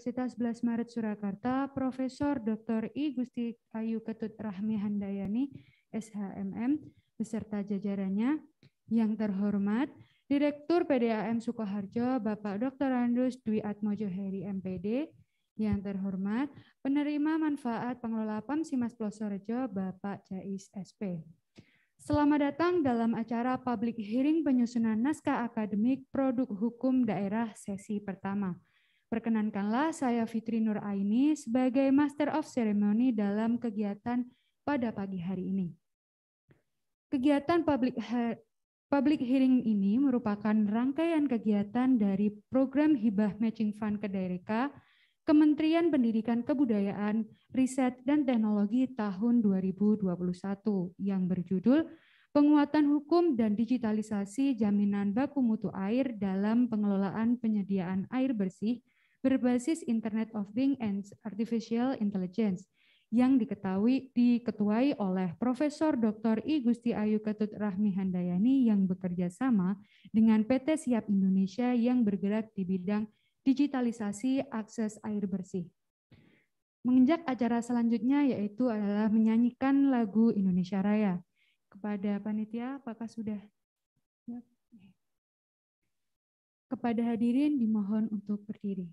Universitas 11 Maret Surakarta, Profesor Dr. I Gusti Ayu Ketut Rahmi Handayani, SHMM, beserta jajarannya. Yang terhormat, Direktur PDAM Sukoharjo, Bapak Dr. Andus Dwi Atmojo Heri, MPD. Yang terhormat, penerima manfaat pengelola PAM Simas Plosorejo, Bapak Jais SP. Selamat datang dalam acara public hearing penyusunan naskah akademik produk hukum daerah sesi pertama. Perkenankanlah saya Fitri Nur Aini sebagai Master of Ceremony dalam kegiatan pada pagi hari ini. Kegiatan public hearing ini merupakan rangkaian kegiatan dari program Hibah Matching Fund Kedaireka Kementerian Pendidikan Kebudayaan, Riset, dan Teknologi tahun 2021 yang berjudul Penguatan Hukum dan Digitalisasi Jaminan Baku Mutu Air dalam Pengelolaan Penyediaan Air Bersih berbasis Internet of Things and Artificial Intelligence yang diketuai oleh Profesor Dr. I Gusti Ayu Ketut Rahmi Handayani yang bekerja sama dengan PT Siap Indonesia yang bergerak di bidang digitalisasi akses air bersih. Menginjak acara selanjutnya yaitu adalah menyanyikan lagu Indonesia Raya. Kepada panitia, apakah sudah? Kepada hadirin dimohon untuk berdiri.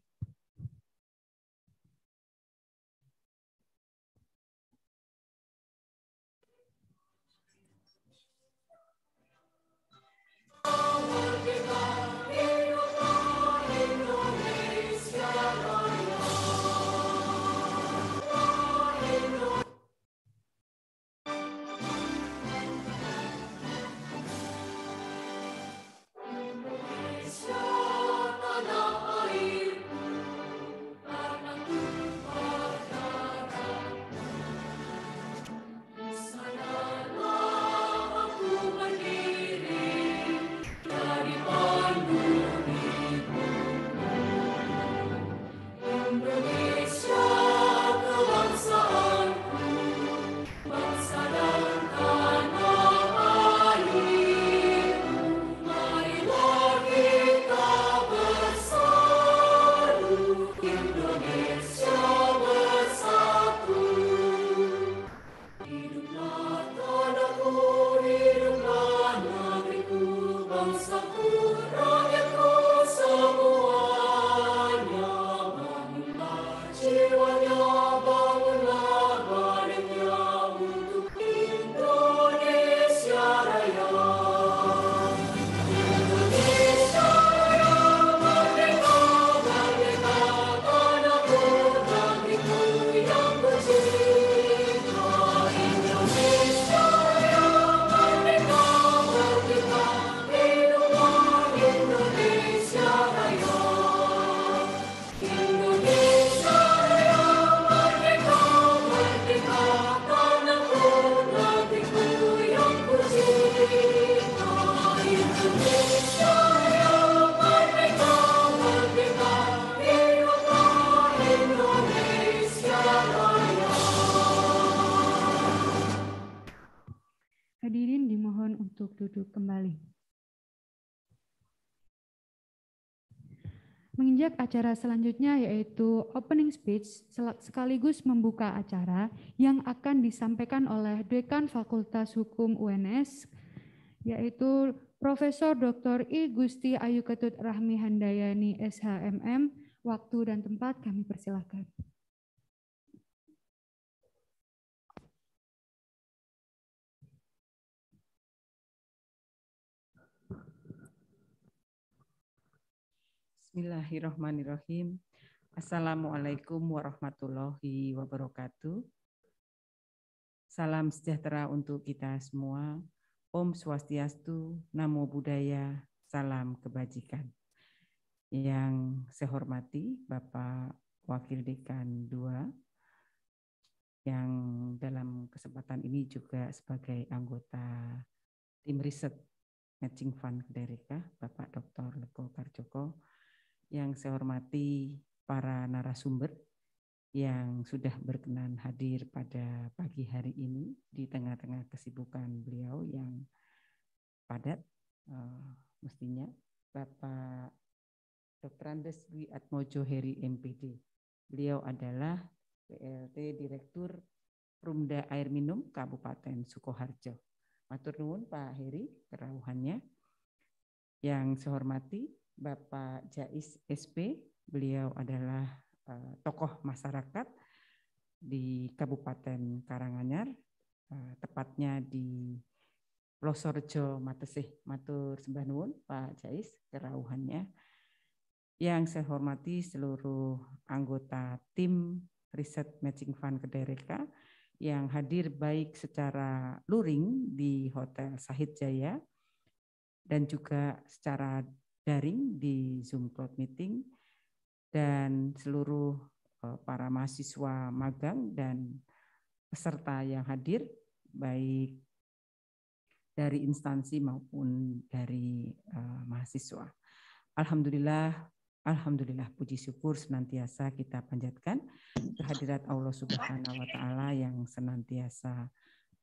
Hadirin dimohon untuk duduk kembali. Menginjak acara selanjutnya yaitu opening speech sekaligus membuka acara yang akan disampaikan oleh Dekan Fakultas Hukum UNS yaitu Profesor Dr. I Gusti Ayu Ketut Rahmi Handayani SHMM. Waktu dan tempat kami persilahkan. Bismillahirrahmanirrahim. Assalamualaikum warahmatullahi wabarakatuh. Salam sejahtera untuk kita semua. Om Swastiastu, Namo Buddhaya, salam kebajikan. Yang saya hormati Bapak Wakil Dekan 2, yang dalam kesempatan ini juga sebagai anggota tim riset Matching Fund Kedaireka, Bapak Dr. Leko Karjoko. Yang saya hormati para narasumber yang sudah berkenan hadir pada pagi hari ini di tengah-tengah kesibukan beliau yang padat. Mestinya Bapak Dr. Andes Dwi Atmojo Heri, MPD. Beliau adalah PLT Direktur Perumda Air Minum Kabupaten Sukoharjo. Matur nuwun Pak Heri kerawuhannya. Yang saya hormati Bapak Jais SP, beliau adalah tokoh masyarakat di Kabupaten Karanganyar, tepatnya di Plosorjo Matesih. Matur sembah nuwun Pak Jais kerawuhannya. Yang saya hormati seluruh anggota tim Riset Matching Fund Kedereka yang hadir baik secara luring di Hotel Sahid Jaya dan juga secara daring di Zoom Cloud Meeting, dan seluruh para mahasiswa magang dan peserta yang hadir baik dari instansi maupun dari mahasiswa. Alhamdulillah puji syukur senantiasa kita panjatkan kehadirat Allah Subhanahu wa taala yang senantiasa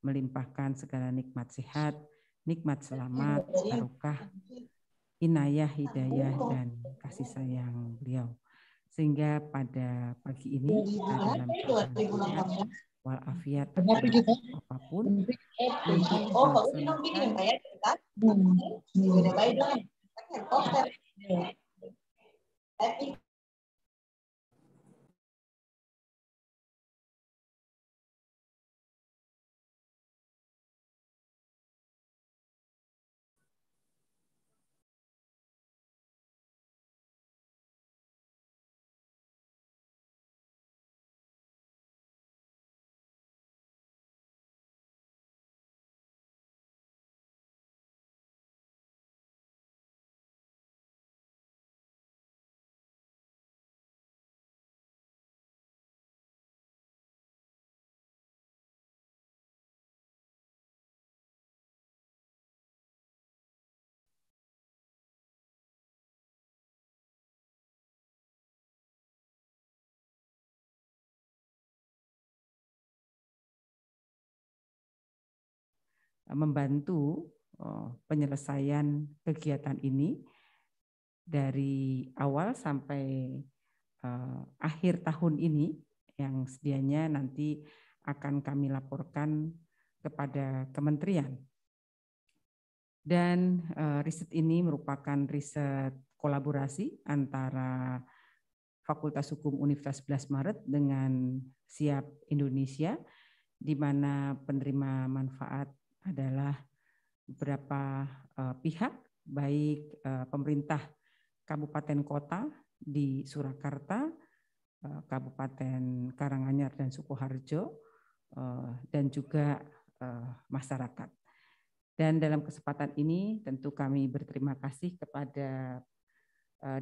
melimpahkan segala nikmat sehat, nikmat selamat, barokah, inayah, hidayah, dan kasih sayang beliau. Sehingga pada pagi ini kita dalam keadaan sehat walafiat apapun untuk melaksanakan membantu penyelesaian kegiatan ini dari awal sampai akhir tahun ini yang sedianya nanti akan kami laporkan kepada kementerian. Dan riset ini merupakan riset kolaborasi antara Fakultas Hukum Universitas 11 Maret dengan Siap Indonesia, di mana penerima manfaat adalah beberapa pihak, baik pemerintah kabupaten kota di Surakarta, Kabupaten Karanganyar dan Sukoharjo, dan juga masyarakat. Dan dalam kesempatan ini tentu kami berterima kasih kepada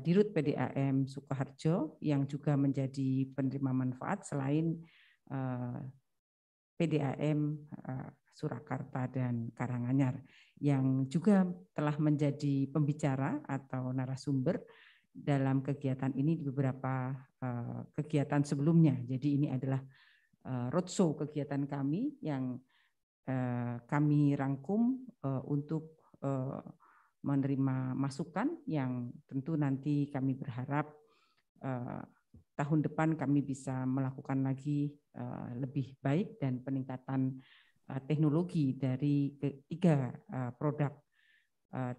Dirut PDAM Sukoharjo yang juga menjadi penerima manfaat selain PDAM Surakarta dan Karanganyar yang juga telah menjadi pembicara atau narasumber dalam kegiatan ini di beberapa kegiatan sebelumnya. Jadi ini adalah roadshow kegiatan kami yang kami rangkum untuk menerima masukan yang tentu nanti kami berharap tahun depan kami bisa melakukan lagi lebih baik dan peningkatan teknologi dari ketiga produk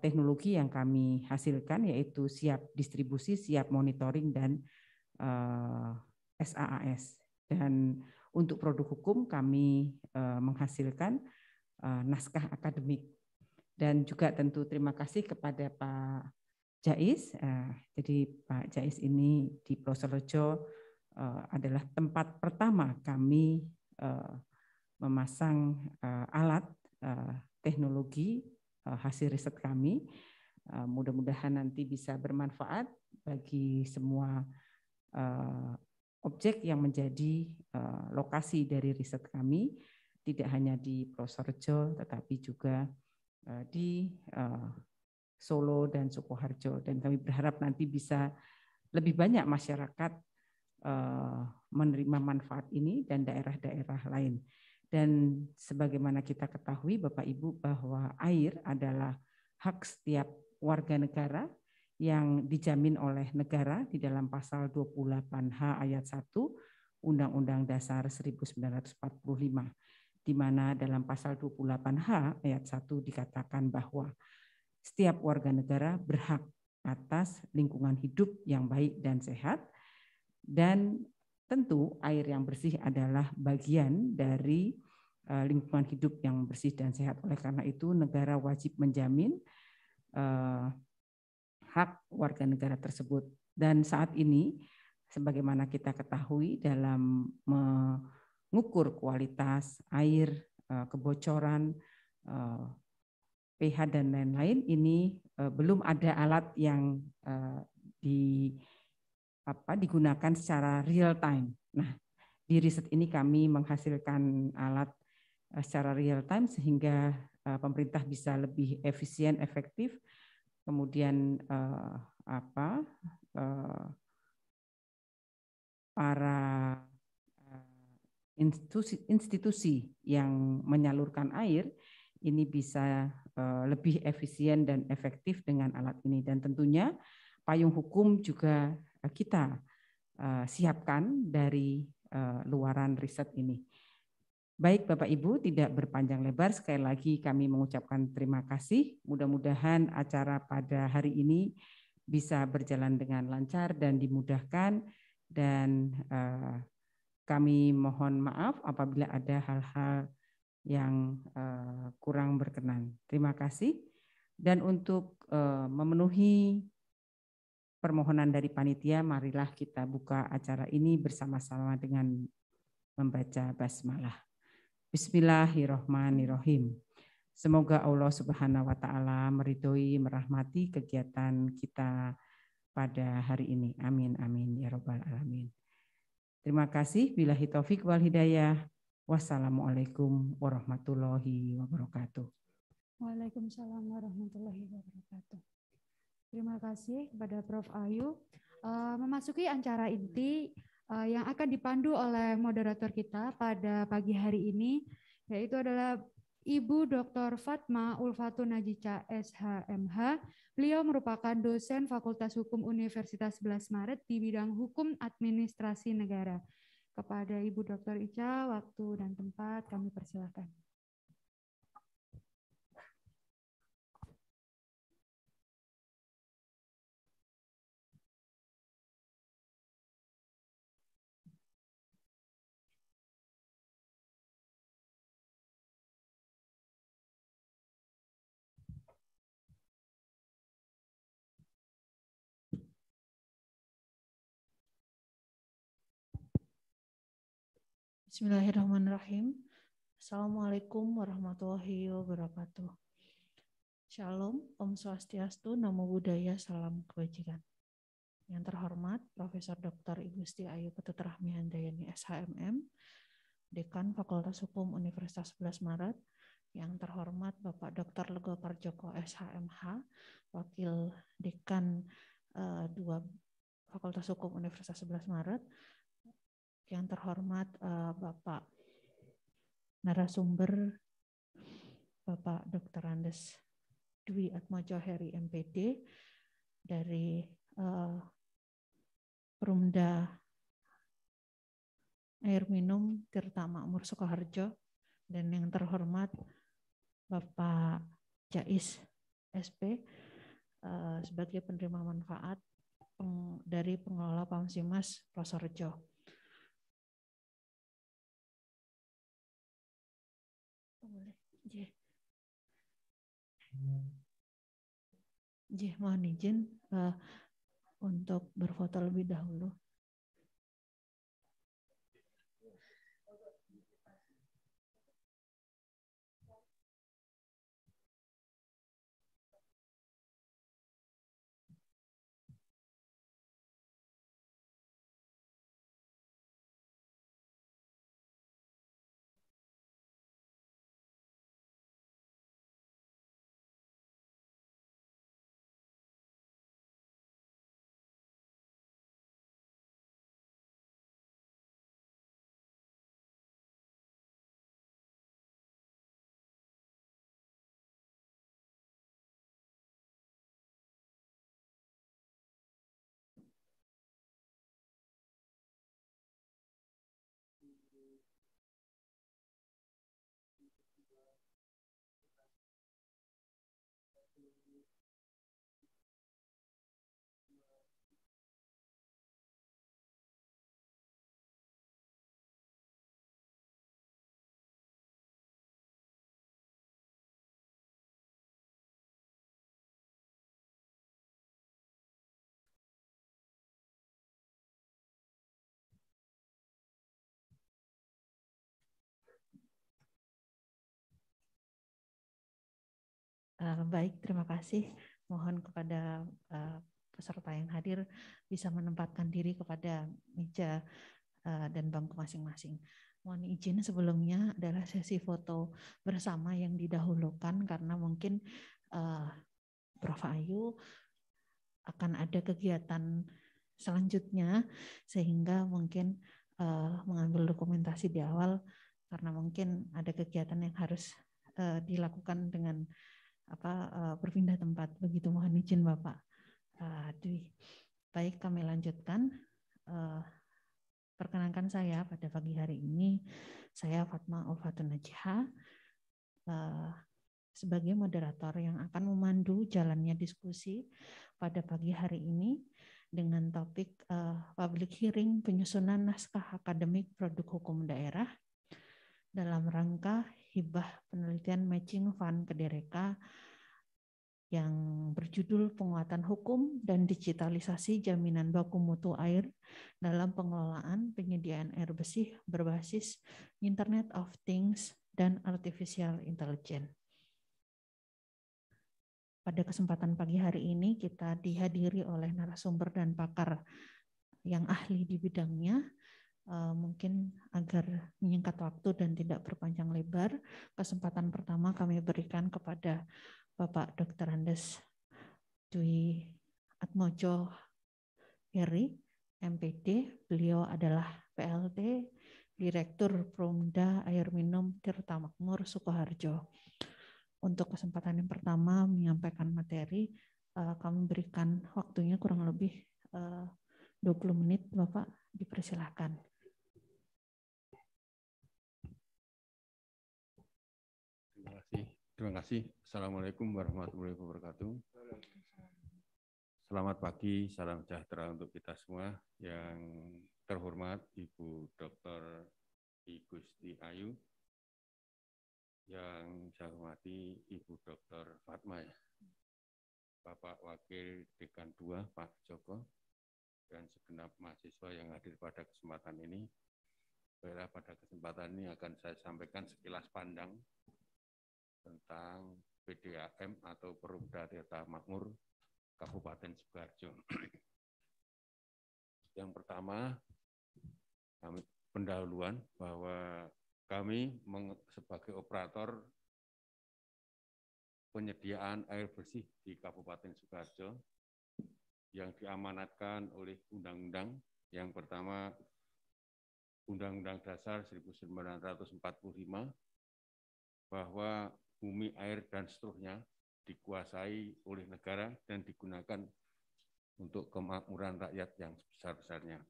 teknologi yang kami hasilkan, yaitu siap distribusi, siap monitoring, dan SaaS. Dan untuk produk hukum kami menghasilkan naskah akademik. Dan juga tentu terima kasih kepada Pak Jais. Jadi Pak Jais ini di Plosorjo adalah tempat pertama kami memasang alat teknologi hasil riset kami. Mudah-mudahan nanti bisa bermanfaat bagi semua objek yang menjadi lokasi dari riset kami, tidak hanya di Plosorjo tetapi juga di Solo dan Sukoharjo. Dan kami berharap nanti bisa lebih banyak masyarakat menerima manfaat ini dan daerah-daerah lain. Dan sebagaimana kita ketahui Bapak Ibu bahwa air adalah hak setiap warga negara yang dijamin oleh negara di dalam pasal 28H ayat 1 Undang-Undang Dasar 1945, di mana dalam pasal 28H ayat 1 dikatakan bahwa setiap warga negara berhak atas lingkungan hidup yang baik dan sehat, dan tentu air yang bersih adalah bagian dari lingkungan hidup yang bersih dan sehat. Oleh karena itu negara wajib menjamin hak warga negara tersebut. Dan saat ini, sebagaimana kita ketahui dalam mengukur kualitas air, kebocoran, pH dan lain-lain, ini belum ada alat yang digunakan secara real time. Nah, di riset ini kami menghasilkan alat secara real time sehingga pemerintah bisa lebih efisien, efektif. Kemudian para institusi yang menyalurkan air ini bisa lebih efisien dan efektif dengan alat ini. Dan tentunya payung hukum juga kita siapkan dari luaran riset ini. Baik Bapak Ibu, tidak berpanjang lebar, sekali lagi kami mengucapkan terima kasih. Mudah-mudahan acara pada hari ini bisa berjalan dengan lancar dan dimudahkan, dan kami mohon maaf apabila ada hal-hal yang kurang berkenan. Terima kasih. Dan untuk memenuhi permohonan dari panitia, marilah kita buka acara ini bersama-sama dengan membaca basmalah. Bismillahirrahmanirrahim. Semoga Allah Subhanahu wa taala meridhoi, merahmati kegiatan kita pada hari ini. Amin amin ya rabbal alamin. Terima kasih. Billahi taufik wal hidayah. Wassalamualaikum warahmatullahi wabarakatuh. Waalaikumsalam warahmatullahi wabarakatuh. Terima kasih kepada Prof. Ayu. Memasuki acara inti yang akan dipandu oleh moderator kita pada pagi hari ini, yaitu adalah Ibu Dr. Fatma Ulfatun Najica SHMH. Beliau merupakan dosen Fakultas Hukum Universitas 11 Maret di bidang Hukum Administrasi Negara. Kepada Ibu Dr. Ica, waktu dan tempat kami persilakan. Bismillahirrahmanirrahim. Assalamualaikum warahmatullahi wabarakatuh. Shalom, Om Swastiastu, Namo Buddhaya, Salam Kebajikan. Yang terhormat Profesor Dr. I Gusti Ayu Ketut Rahmi Handayani SHMM, Dekan Fakultas Hukum Universitas 11 Maret. Yang terhormat Bapak Dr. Lego Parjoko SHMH, Wakil Dekan 2 Fakultas Hukum Universitas 11 Maret. Yang terhormat Bapak narasumber Bapak Dr. Andes Dwi Atmojo Heri MPD dari Perumda Air Minum Tirta Makmur Sukoharjo, dan yang terhormat Bapak Jais SP sebagai penerima manfaat dari pengelola Pamsimas Prosorjo. Mohon izin untuk berfoto lebih dahulu. Baik, terima kasih. Mohon kepada peserta yang hadir bisa menempatkan diri kepada meja dan bangku masing-masing. Mohon izin sebelumnya adalah sesi foto bersama yang didahulukan karena mungkin Prof. Ayu akan ada kegiatan selanjutnya sehingga mungkin mengambil dokumentasi di awal karena mungkin ada kegiatan yang harus dilakukan dengan berpindah tempat. Begitu, mohon izin Bapak Dwi. Baik, kami lanjutkan. Perkenankan saya pada pagi hari ini, saya Fatma Ulfatun Najha sebagai moderator yang akan memandu jalannya diskusi pada pagi hari ini dengan topik public hearing penyusunan naskah akademik produk hukum daerah dalam rangka hibah penelitian matching fund Kedereka yang berjudul penguatan hukum dan digitalisasi jaminan baku mutu air dalam pengelolaan penyediaan air bersih berbasis Internet of Things dan Artificial Intelligence. Pada kesempatan pagi hari ini kita dihadiri oleh narasumber dan pakar yang ahli di bidangnya. Mungkin agar menyingkat waktu dan tidak berpanjang lebar, kesempatan pertama kami berikan kepada Bapak Dr. Andes Dwi Atmojo Heri, MPD. Beliau adalah PLT, Direktur Promda Air Minum Tirta Makmur Sukoharjo. Untuk kesempatan yang pertama menyampaikan materi, kami berikan waktunya kurang lebih 20 menit, Bapak, dipersilahkan. Terima kasih. Assalamualaikum warahmatullahi wabarakatuh. Selamat pagi, salam sejahtera untuk kita semua. Yang terhormat Ibu Dr. I Gusti Ayu, yang saya hormati Ibu Dr. Fatma, Bapak Wakil Dekan 2 Pak Joko, dan segenap mahasiswa yang hadir pada kesempatan ini. Baiklah, pada kesempatan ini akan saya sampaikan sekilas pandang tentang PDAM atau Perumda Tirta Makmur Kabupaten Sukoharjo. Yang pertama, pendahuluan bahwa kami sebagai operator penyediaan air bersih di Kabupaten Sukoharjo yang diamanatkan oleh undang-undang. Yang pertama, Undang-Undang Dasar 1945, bahwa bumi, air, dan seterusnya dikuasai oleh negara dan digunakan untuk kemakmuran rakyat yang sebesar-besarnya.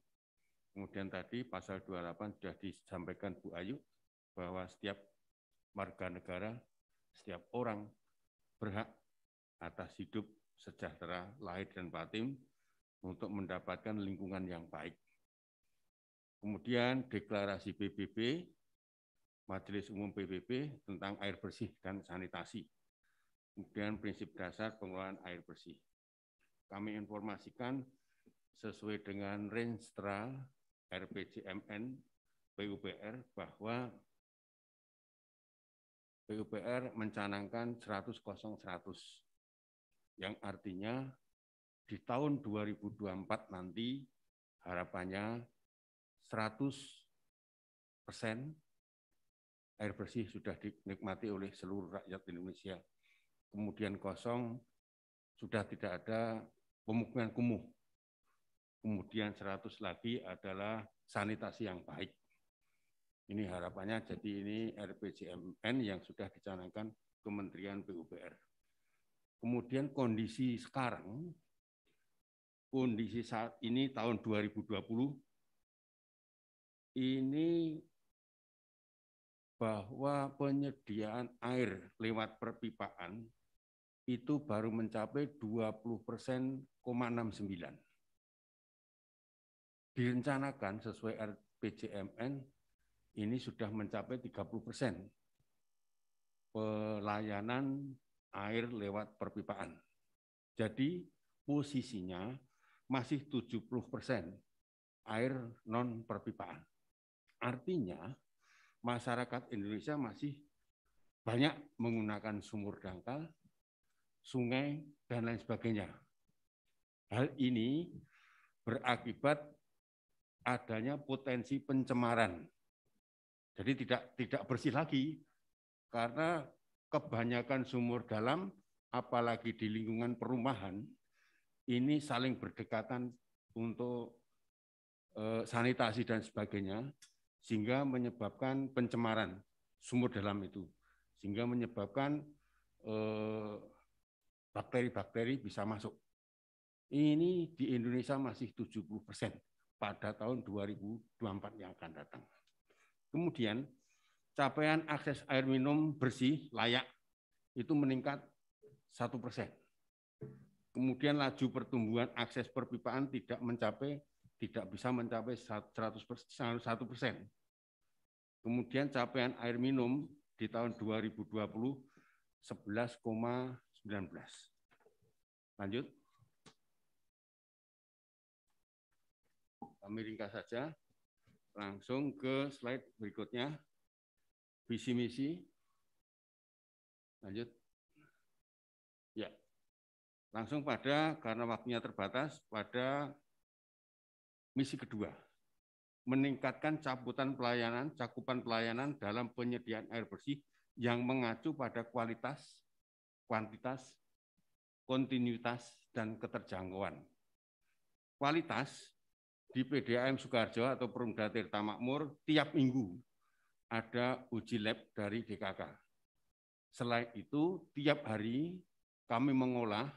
Kemudian tadi pasal 28 sudah disampaikan Bu Ayu, bahwa setiap warga negara, setiap orang berhak atas hidup sejahtera, lahir dan batin untuk mendapatkan lingkungan yang baik. Kemudian deklarasi PBB, Majelis Umum PBB tentang air bersih dan sanitasi. Kemudian prinsip dasar pengelolaan air bersih. Kami informasikan sesuai dengan Renstra RPJMN PUPR bahwa PUPR mencanangkan 100-100, yang artinya di tahun 2024 nanti harapannya 100% air bersih sudah dinikmati oleh seluruh rakyat Indonesia. Kemudian kosong, sudah tidak ada pemukiman kumuh. Kemudian 100 lagi adalah sanitasi yang baik. Ini harapannya, jadi ini RPJMN yang sudah dicanangkan Kementerian PUPR. Kemudian kondisi sekarang, kondisi saat ini tahun 2020, ini bahwa penyediaan air lewat perpipaan itu baru mencapai 20,69%. Direncanakan sesuai RPJMN ini sudah mencapai 30% pelayanan air lewat perpipaan. Jadi posisinya masih 70% air non perpipaan. Artinya masyarakat Indonesia masih banyak menggunakan sumur dangkal, sungai, dan lain sebagainya. Hal ini berakibat adanya potensi pencemaran. Jadi tidak bersih lagi karena kebanyakan sumur dalam, apalagi di lingkungan perumahan, ini saling berdekatan untuk sanitasi dan sebagainya, sehingga menyebabkan pencemaran sumur dalam itu, sehingga menyebabkan bakteri-bakteri bisa masuk. Ini di Indonesia masih 70% pada tahun 2024 yang akan datang. Kemudian capaian akses air minum bersih layak itu meningkat 1%. Kemudian laju pertumbuhan akses perpipaan tidak bisa mencapai 100%. Kemudian capaian air minum di tahun 2020 11,19. Lanjut. Kami ringkas saja. Langsung ke slide berikutnya. Visi misi. Lanjut. Ya. Langsung karena waktunya terbatas, pada misi kedua. Meningkatkan cakupan pelayanan dalam penyediaan air bersih yang mengacu pada kualitas, kuantitas, kontinuitas, dan keterjangkauan. Kualitas di PDAM Sukoharjo atau Perumda Tirta Makmur tiap minggu ada uji lab dari DKK. Selain itu, tiap hari kami mengolah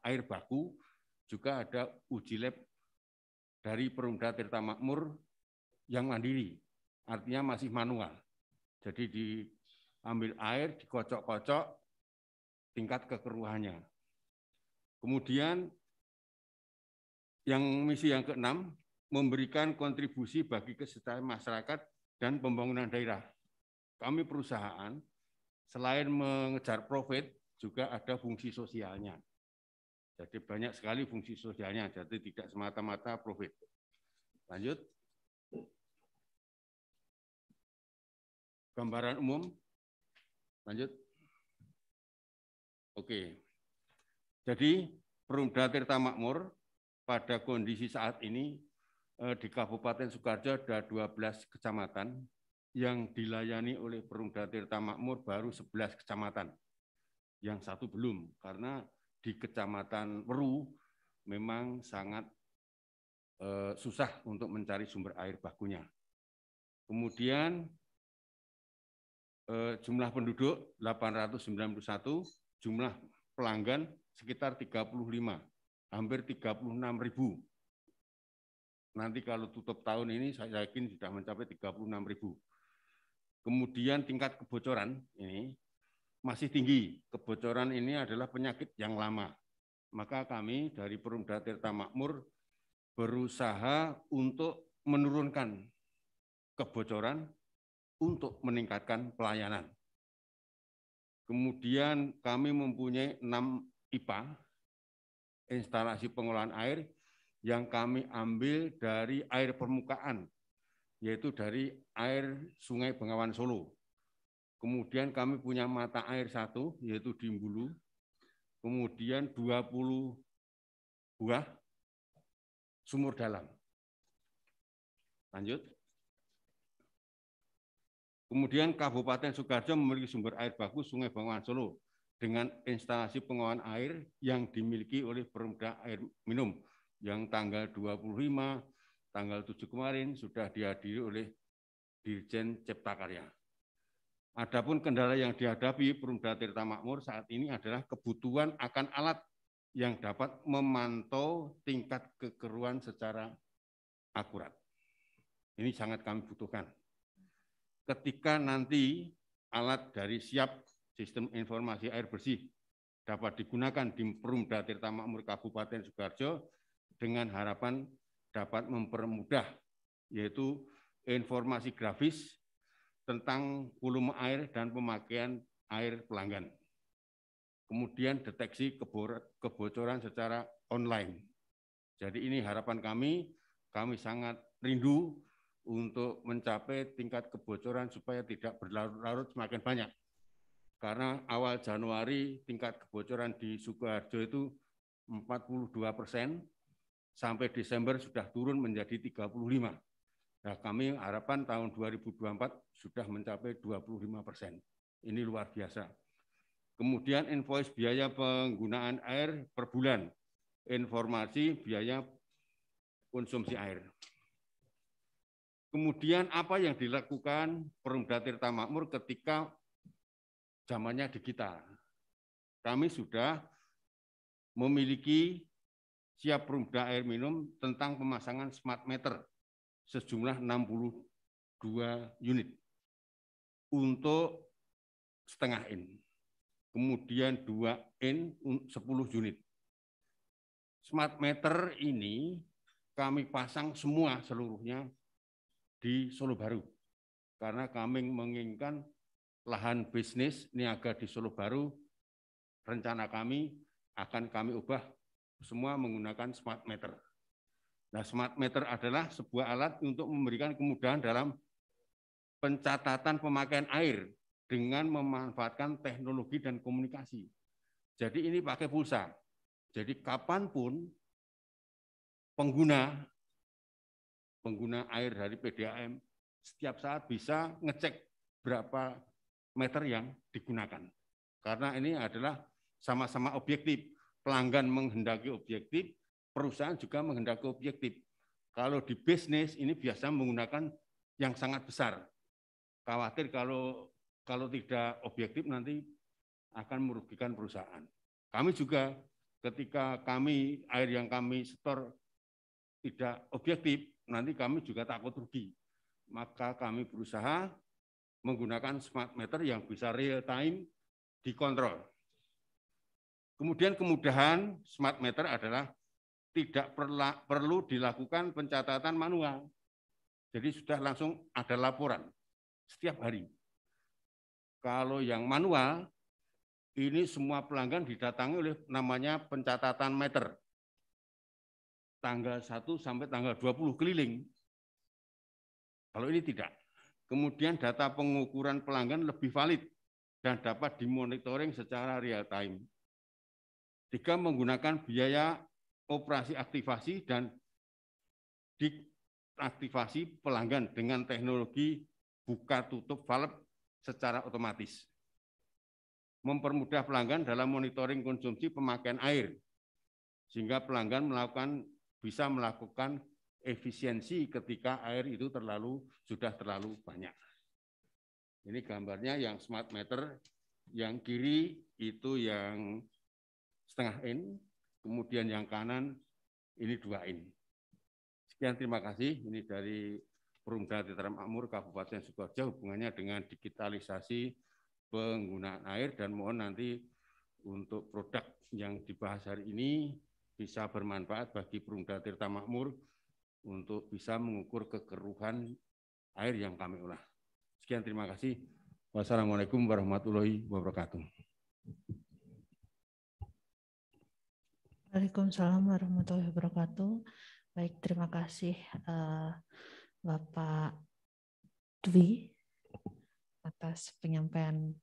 air baku, juga ada uji lab dari Perumda Tirta Makmur yang mandiri, artinya masih manual. Jadi diambil air, dikocok-kocok, tingkat kekeruhannya. Kemudian misi yang keenam, memberikan kontribusi bagi kesejahteraan masyarakat dan pembangunan daerah. Kami perusahaan, selain mengejar profit, juga ada fungsi sosialnya. Jadi banyak sekali fungsi sosialnya, jadi tidak semata-mata profit. Lanjut. Gambaran umum. Lanjut. Oke. Jadi Perumda Tirta Makmur pada kondisi saat ini di Kabupaten Sukoharjo ada 12 kecamatan yang dilayani oleh Perumda Tirta Makmur baru 11 kecamatan. Yang satu belum, karena di Kecamatan Weru memang sangat susah untuk mencari sumber air bakunya. Kemudian jumlah penduduk 891, jumlah pelanggan sekitar 35, hampir 36.000. Nanti kalau tutup tahun ini saya yakin sudah mencapai 36.000. Kemudian tingkat kebocoran ini masih tinggi. Kebocoran ini adalah penyakit yang lama. Maka kami dari Perumda Tirta Makmur berusaha untuk menurunkan kebocoran untuk meningkatkan pelayanan. Kemudian kami mempunyai 6 IPA, instalasi pengolahan air, yang kami ambil dari air permukaan, yaitu dari air Sungai Bengawan Solo. Kemudian kami punya mata air 1, yaitu di Mbulu. Kemudian 20 buah sumur dalam. Lanjut. Kemudian Kabupaten Sukoharjo memiliki sumber air baku Sungai Bengawan Solo dengan instalasi pengolahan air yang dimiliki oleh Perumda Air Minum yang tanggal 25, tanggal 7 kemarin sudah dihadiri oleh Dirjen Cipta Karya. Adapun kendala yang dihadapi Perumda Tirta Makmur saat ini adalah kebutuhan akan alat yang dapat memantau tingkat kekeruan secara akurat. Ini sangat kami butuhkan. Ketika nanti alat dari siap sistem informasi air bersih dapat digunakan di Perumda Tirta Makmur Kabupaten Sukoharjo dengan harapan dapat mempermudah, yaitu informasi grafis tentang volume air dan pemakaian air pelanggan. Kemudian deteksi kebocoran secara online. Jadi ini harapan kami sangat rindu untuk mencapai tingkat kebocoran supaya tidak berlarut-larut semakin banyak. Karena awal Januari tingkat kebocoran di Sukoharjo itu 42%, sampai Desember sudah turun menjadi 35%. Nah, kami harapan tahun 2024 sudah mencapai 25%. Ini luar biasa. Kemudian invoice biaya penggunaan air per bulan, informasi biaya konsumsi air. Kemudian apa yang dilakukan Perumda Tirta Makmur ketika zamannya digital? Kami sudah memiliki siap Perumda air minum tentang pemasangan smart meter sejumlah 62 unit untuk setengah in. Kemudian 2 in 10 unit. Smart meter ini kami pasang semua seluruhnya di Solo Baru. Karena kami menginginkan lahan bisnis niaga di Solo Baru, rencana kami akan kami ubah semua menggunakan smart meter. Nah, smart meter adalah sebuah alat untuk memberikan kemudahan dalam pencatatan pemakaian air dengan memanfaatkan teknologi dan komunikasi. Jadi ini pakai pulsa. Jadi kapanpun pengguna air dari PDAM setiap saat bisa ngecek berapa meter yang digunakan. Karena ini adalah sama-sama objektif. Pelanggan menghendaki objektif, perusahaan juga menghendaki objektif. Kalau di bisnis ini biasa menggunakan yang sangat besar. Khawatir kalau tidak objektif nanti akan merugikan perusahaan. Kami juga ketika air yang kami setor tidak objektif, nanti kami juga takut rugi. Maka kami berusaha menggunakan smart meter yang bisa real time dikontrol. Kemudian kemudahan smart meter adalah tidak perlu dilakukan pencatatan manual. Jadi sudah langsung ada laporan setiap hari. Kalau yang manual, ini semua pelanggan didatangi oleh namanya pencatatan meter. Tanggal 1 sampai tanggal 20 keliling. Kalau ini tidak. Kemudian data pengukuran pelanggan lebih valid dan dapat dimonitoring secara real time. 3, menggunakan biaya operasi aktivasi dan diaktifasi pelanggan dengan teknologi buka tutup valve secara otomatis. Mempermudah pelanggan dalam monitoring konsumsi pemakaian air, sehingga pelanggan bisa melakukan efisiensi ketika air itu sudah terlalu banyak. Ini gambarnya yang smart meter, yang kiri itu yang setengah in, kemudian yang kanan ini 2 in. Sekian, terima kasih. Ini dari Perumda Tirta Makmur Kabupaten Sukoharjo hubungannya dengan digitalisasi penggunaan air, dan mohon nanti untuk produk yang dibahas hari ini bisa bermanfaat bagi Perumda Tirta Makmur untuk bisa mengukur kekeruhan air yang kami olah. Sekian, terima kasih. Wassalamualaikum warahmatullahi wabarakatuh. Waalaikumsalam warahmatullahi wabarakatuh. Baik, terima kasih Bapak Dwi atas penyampaian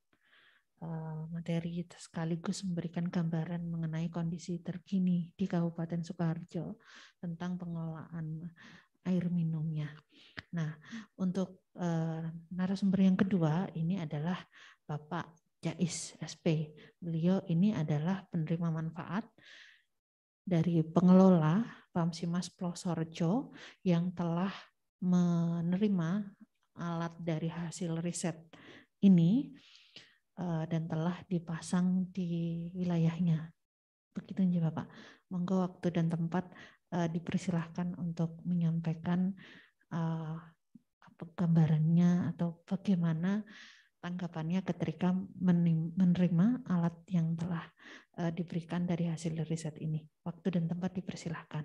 materi sekaligus memberikan gambaran mengenai kondisi terkini di Kabupaten Sukoharjo tentang pengelolaan air minumnya. Nah, untuk narasumber yang kedua ini adalah Bapak Jais SP. Beliau ini adalah penerima manfaat dari pengelola Pamsimas Plosorjo yang telah menerima alat dari hasil riset ini dan telah dipasang di wilayahnya. Begitu aja Bapak. Monggo waktu dan tempat dipersilahkan untuk menyampaikan gambarannya atau bagaimana tanggapannya ketika menerima alat yang telah diberikan dari hasil riset ini. Waktu dan tempat dipersilahkan.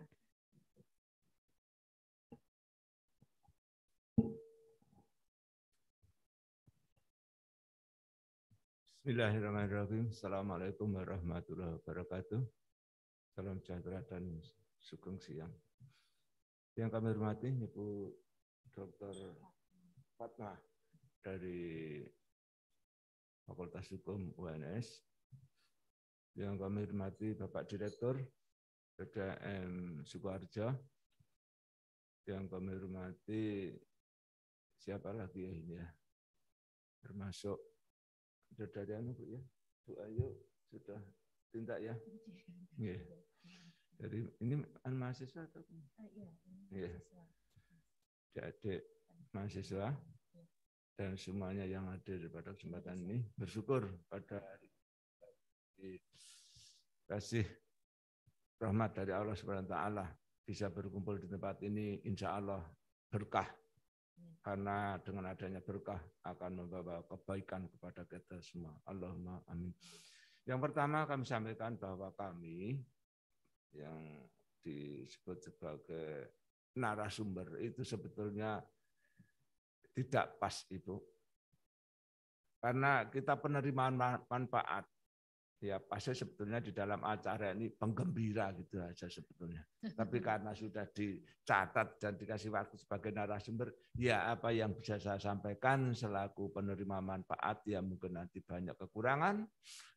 Bismillahirrahmanirrahim. Assalamualaikum warahmatullahi wabarakatuh. Salam sejahtera dan sugeng siang. Yang kami hormati Ibu Dr. Fatma dari Fakultas Hukum UNS. Yang kami hormati Bapak Direktur PDAM Sukoharjo. Yang kami hormati siapa lagi ya ini ya? Termasuk dari Bu ya. Bu Ayu sudah tindak ya. Yeah. Jadi ini mahasiswa atau? Iya. Adik mahasiswa dan semuanya yang hadir pada kesempatan ini bersyukur pada hari kasih rahmat dari Allah Subhanahu wa taala bisa berkumpul di tempat ini, insya Allah berkah. Karena dengan adanya berkah akan membawa kebaikan kepada kita semua. Allahumma amin. Yang pertama kami sampaikan bahwa kami yang disebut sebagai narasumber itu sebetulnya tidak pas Ibu. Karena kita penerimaan manfaat. Ya pasti sebetulnya di dalam acara ini penggembira gitu aja sebetulnya. Tapi karena sudah dicatat dan dikasih waktu sebagai narasumber, ya apa yang bisa saya sampaikan selaku penerima manfaat, ya mungkin nanti banyak kekurangan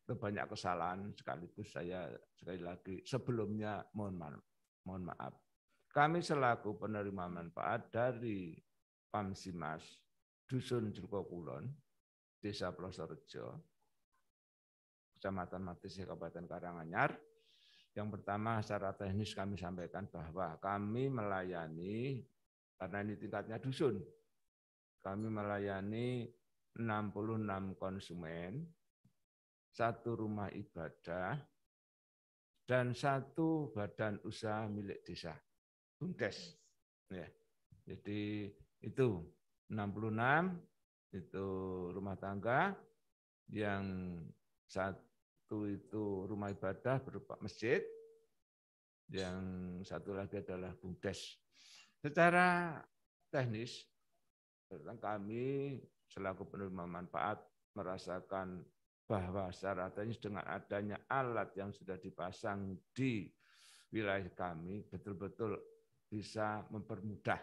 atau banyak kesalahan, sekaligus saya sekali lagi sebelumnya mohon maaf. Kami selaku penerima manfaat dari Pamsimas Dusun Joko Kulon, Desa Plosorejo, Kecamatan Matisi, Kabupaten Karanganyar. Yang pertama secara teknis kami sampaikan bahwa kami melayani, karena ini tingkatnya dusun, kami melayani 66 konsumen, 1 rumah ibadah, dan 1 badan usaha milik desa, BUMDes. Ya. Jadi itu 66 itu rumah tangga, yang 1 itu rumah ibadah berupa masjid, yang 1 lagi adalah BUMDes. Secara teknis, kami selaku penerima manfaat merasakan bahwa secara teknis dengan adanya alat yang sudah dipasang di wilayah kami betul-betul bisa mempermudah.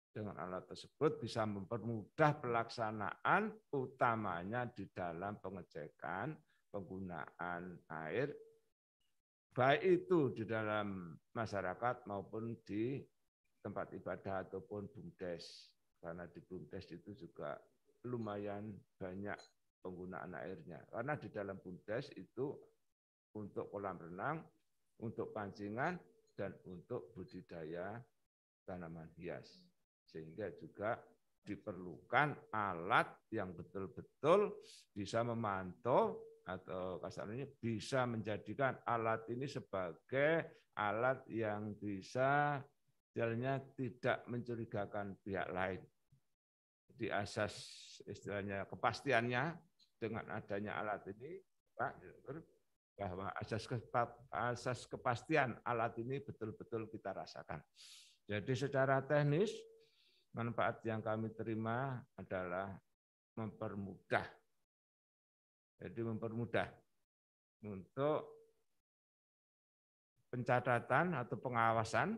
Dengan alat tersebut bisa mempermudah pelaksanaan utamanya di dalam pengecekan penggunaan air, baik itu di dalam masyarakat maupun di tempat ibadah ataupun BUMDes. Karena di BUMDes itu juga lumayan banyak penggunaan airnya. Karena di dalam BUMDes itu untuk kolam renang, untuk pancingan, dan untuk budidaya tanaman hias. Sehingga juga diperlukan alat yang betul-betul bisa memantau atau kasarnya bisa menjadikan alat ini sebagai alat yang bisa jalannya tidak mencurigakan pihak lain. Di asas istilahnya kepastiannya dengan adanya alat ini, Pak, bahwa asas kepastian alat ini betul-betul kita rasakan. Jadi secara teknis manfaat yang kami terima adalah mempermudah. Jadi mempermudah untuk pencatatan atau pengawasan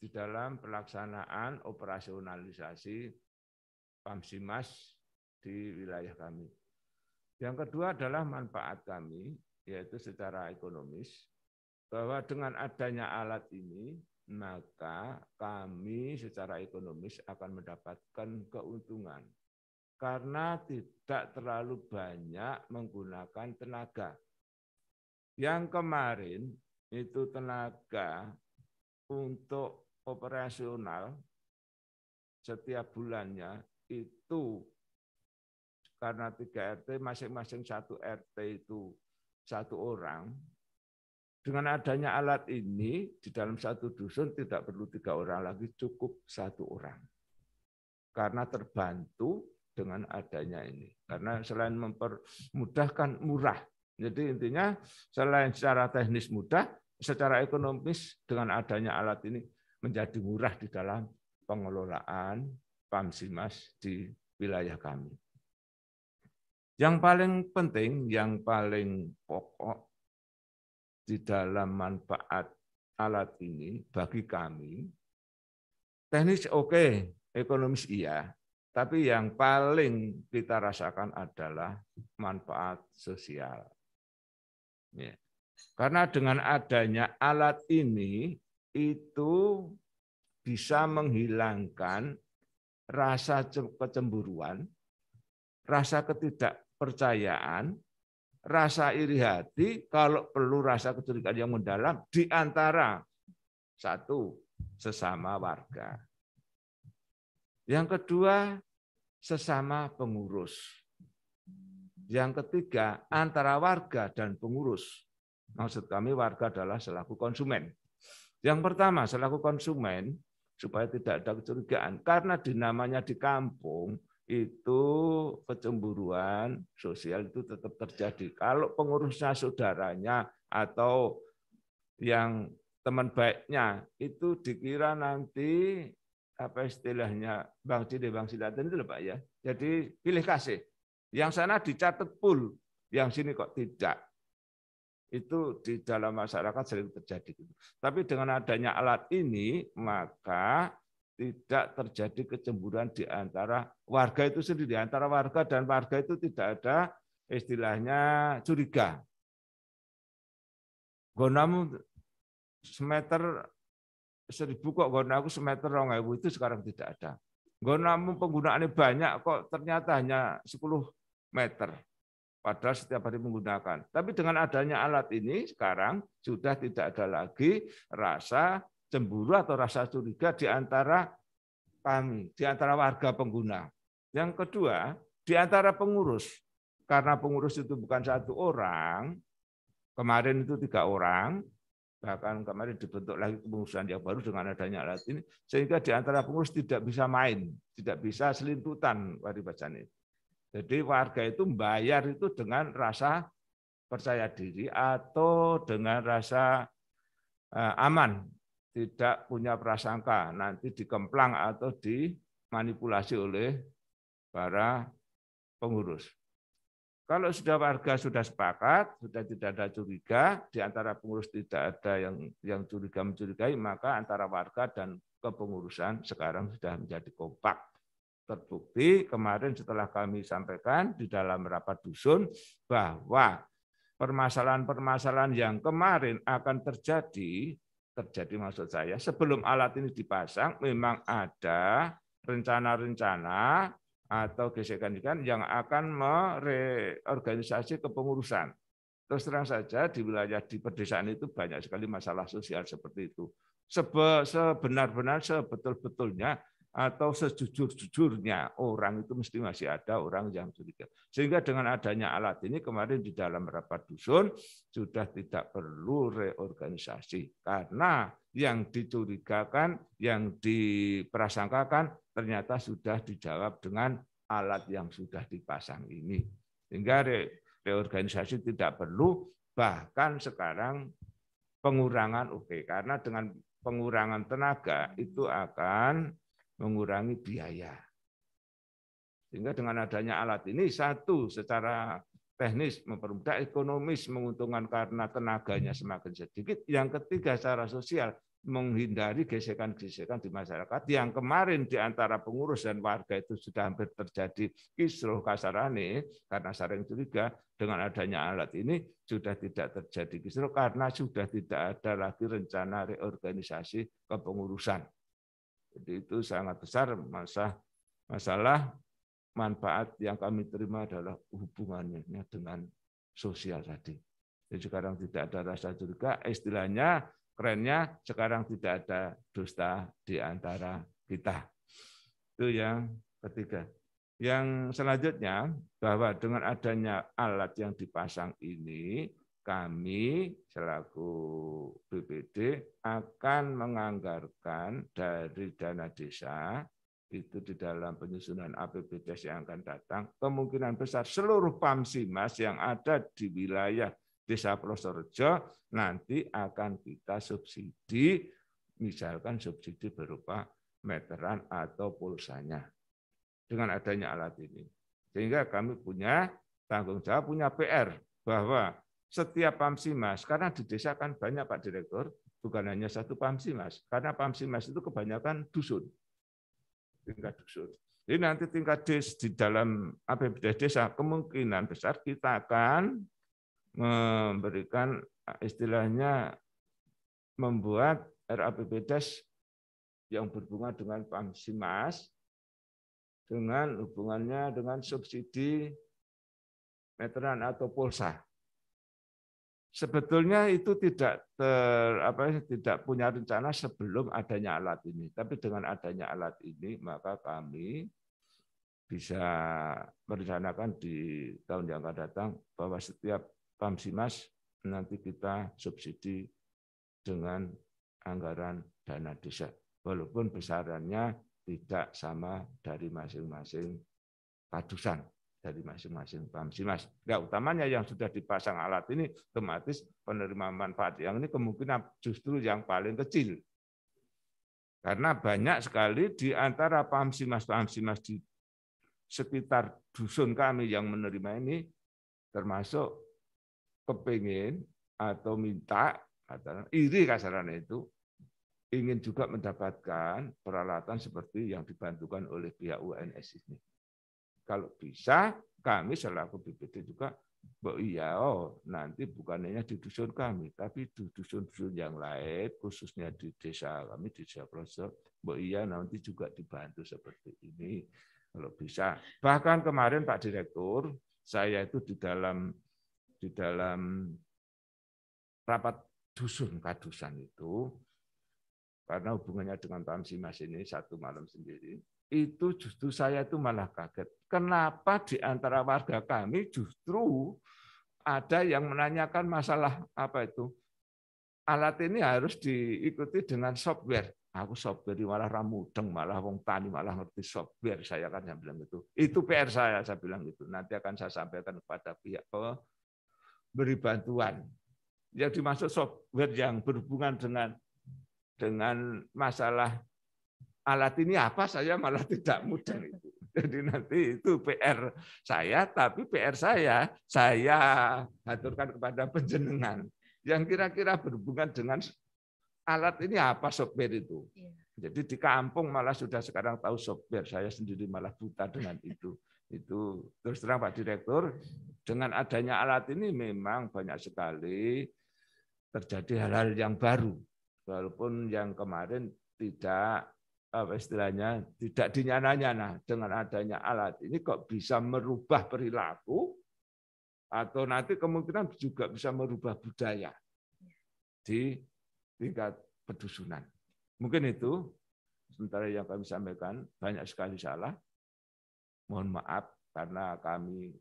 di dalam pelaksanaan operasionalisasi Pamsimas di wilayah kami. Yang kedua adalah manfaat kami, yaitu secara ekonomis, bahwa dengan adanya alat ini, maka kami secara ekonomis akan mendapatkan keuntungan. Karena tidak terlalu banyak menggunakan tenaga. Yang kemarin itu tenaga untuk operasional setiap bulannya itu karena 3 RT masing-masing 1 RT itu 1 orang. Dengan adanya alat ini di dalam 1 dusun tidak perlu 3 orang lagi, cukup 1 orang. Karena terbantu dengan adanya ini. Karena selain mempermudahkan murah. Jadi intinya selain secara teknis mudah, secara ekonomis dengan adanya alat ini menjadi murah di dalam pengelolaan Pamsimas di wilayah kami. Yang paling penting, yang paling pokok di dalam manfaat alat ini bagi kami, teknis oke, ekonomis iya, Tapi yang paling kita rasakan adalah manfaat sosial. Ya. Karena dengan adanya alat ini itu bisa menghilangkan rasa kecemburuan, rasa ketidakpercayaan, rasa iri hati, kalau perlu rasa kecurigaan yang mendalam di antara satu, sesama warga. Yang kedua, sesama pengurus. Yang ketiga, antara warga dan pengurus. Maksud kami warga adalah selaku konsumen. Yang pertama, selaku konsumen, supaya tidak ada kecurigaan. Karena namanya di kampung, itu kecemburuan sosial itu tetap terjadi. Kalau pengurusnya saudaranya atau yang teman baiknya, itu dikira nanti apa istilahnya Bang Cide, Bang Silaten itu Pak ya. Jadi pilih kasih. Yang sana dicatat full, yang sini kok tidak. Itu di dalam masyarakat sering terjadi. Tapi dengan adanya alat ini, maka tidak terjadi kecemburuan di antara warga itu sendiri. Di antara warga dan warga itu tidak ada istilahnya curiga. Gonamu semeter 1.000 kok, gonaku semeter 2.000, itu sekarang tidak ada. Gonamu penggunaannya banyak kok, ternyata hanya 10 meter. Padahal setiap hari menggunakan. Tapi dengan adanya alat ini sekarang sudah tidak ada lagi rasa cemburu atau rasa curiga di antara kami, di antara warga pengguna. Yang kedua, di antara pengurus. Karena pengurus itu bukan satu orang, kemarin itu 3 orang, bahkan kemarin dibentuk lagi kepengurusan yang baru dengan adanya alat ini, sehingga di antara pengurus tidak bisa main, tidak bisa selintutan waribacane. Jadi warga itu membayar itu dengan rasa percaya diri atau dengan rasa aman, tidak punya prasangka nanti dikemplang atau dimanipulasi oleh para pengurus. Kalau sudah warga sudah sepakat, sudah tidak ada curiga, di antara pengurus tidak ada yang curiga mencurigai, maka antara warga dan kepengurusan sekarang sudah menjadi kompak. Terbukti kemarin setelah kami sampaikan di dalam rapat dusun bahwa permasalahan-permasalahan yang kemarin akan terjadi maksud saya sebelum alat ini dipasang memang ada rencana-rencana atau gesekan yang akan mereorganisasi kepengurusan. Terus terang saja di wilayah di pedesaan itu banyak sekali masalah sosial seperti itu. Sebenar-benar sebetul-betulnya atau sejujur-jujurnya orang itu mesti masih ada orang yang curiga. Sehingga dengan adanya alat ini kemarin di dalam rapat dusun sudah tidak perlu reorganisasi. Karena yang dicurigakan, yang diprasangkakan ternyata sudah dijawab dengan alat yang sudah dipasang ini. Sehingga reorganisasi tidak perlu, bahkan sekarang pengurangan oke. Karena dengan pengurangan tenaga itu akan mengurangi biaya. Sehingga dengan adanya alat ini, satu, secara teknis mempermudah, ekonomis menguntungkan karena tenaganya semakin sedikit. Yang ketiga, secara sosial menghindari gesekan-gesekan di masyarakat yang kemarin di antara pengurus dan warga itu sudah hampir terjadi kisruh kasarane karena saling curiga. Dengan adanya alat ini sudah tidak terjadi kisruh karena sudah tidak ada lagi rencana reorganisasi kepengurusan. Jadi itu sangat besar masalah manfaat yang kami terima adalah hubungannya dengan sosial tadi. Jadi sekarang tidak ada rasa curiga, istilahnya kerennya sekarang tidak ada dusta di antara kita. Itu yang ketiga. Yang selanjutnya bahwa dengan adanya alat yang dipasang ini, kami selaku BPD akan menganggarkan dari dana desa itu di dalam penyusunan APBDes yang akan datang, kemungkinan besar seluruh Pamsimas yang ada di wilayah Desa Plosorejo nanti akan kita subsidi, misalkan subsidi berupa meteran atau pulsanya dengan adanya alat ini. Sehingga kami punya tanggung jawab, punya PR bahwa setiap Pamsimas, karena di desa kan banyak Pak Direktur, bukan hanya satu Pamsimas, karena Pamsimas itu kebanyakan dusun. tingkat dusun. Jadi nanti tingkat desa di dalam APBD desa kemungkinan besar kita akan memberikan istilahnya membuat RAPBDes yang berhubungan dengan Pamsimas dengan hubungannya dengan subsidi meteran atau pulsa. Sebetulnya itu tidak punya rencana sebelum adanya alat ini. Tapi dengan adanya alat ini, maka kami bisa merencanakan di tahun yang akan datang bahwa setiap Pamsimas nanti kita subsidi dengan anggaran dana desa. Walaupun besarannya tidak sama dari masing-masing kadusan, dari masing-masing Pamsimas. Ya, utamanya yang sudah dipasang alat ini otomatis penerima manfaat yang ini kemungkinan justru yang paling kecil. Karena banyak sekali di antara Pamsimas di sekitar dusun kami yang menerima ini termasuk kepingin atau minta atau iri kasarannya itu ingin juga mendapatkan peralatan seperti yang dibantukan oleh pihak UNS ini. Kalau bisa, kami selaku BPD juga, nanti bukan hanya di dusun kami, tapi di dusun-dusun yang lain, khususnya di desa kami, di desa pelosok, nanti juga dibantu seperti ini. Kalau bisa. Bahkan kemarin Pak Direktur, saya itu di dalam rapat dusun kadusan itu, karena hubungannya dengan Pamsimas ini satu malam sendiri, itu justru saya itu malah kaget. Kenapa di antara warga kami justru ada yang menanyakan masalah alat ini harus diikuti dengan software. Aku software malah ramudeng, malah wong tani malah ngerti software. Saya kan yang bilang gitu. Itu PR saya bilang gitu. Nanti akan saya sampaikan kepada pihak beri bantuan. Yang dimaksud software yang berhubungan dengan masalah alat ini apa, saya malah tidak mudeng itu. Jadi nanti itu PR saya, tapi PR saya aturkan kepada penjenengan. Yang kira-kira berhubungan dengan alat ini apa software itu. Jadi di kampung malah sudah sekarang tahu software, saya sendiri malah buta dengan itu. Itu terus terang Pak Direktur, dengan adanya alat ini memang banyak sekali terjadi hal-hal yang baru. Walaupun yang kemarin tidak tidak dinyana-nyana, dengan adanya alat ini kok bisa merubah perilaku atau nanti kemungkinan juga bisa merubah budaya di tingkat pedusunan. Mungkin itu sementara yang kami sampaikan, banyak sekali salah. Mohon maaf karena kami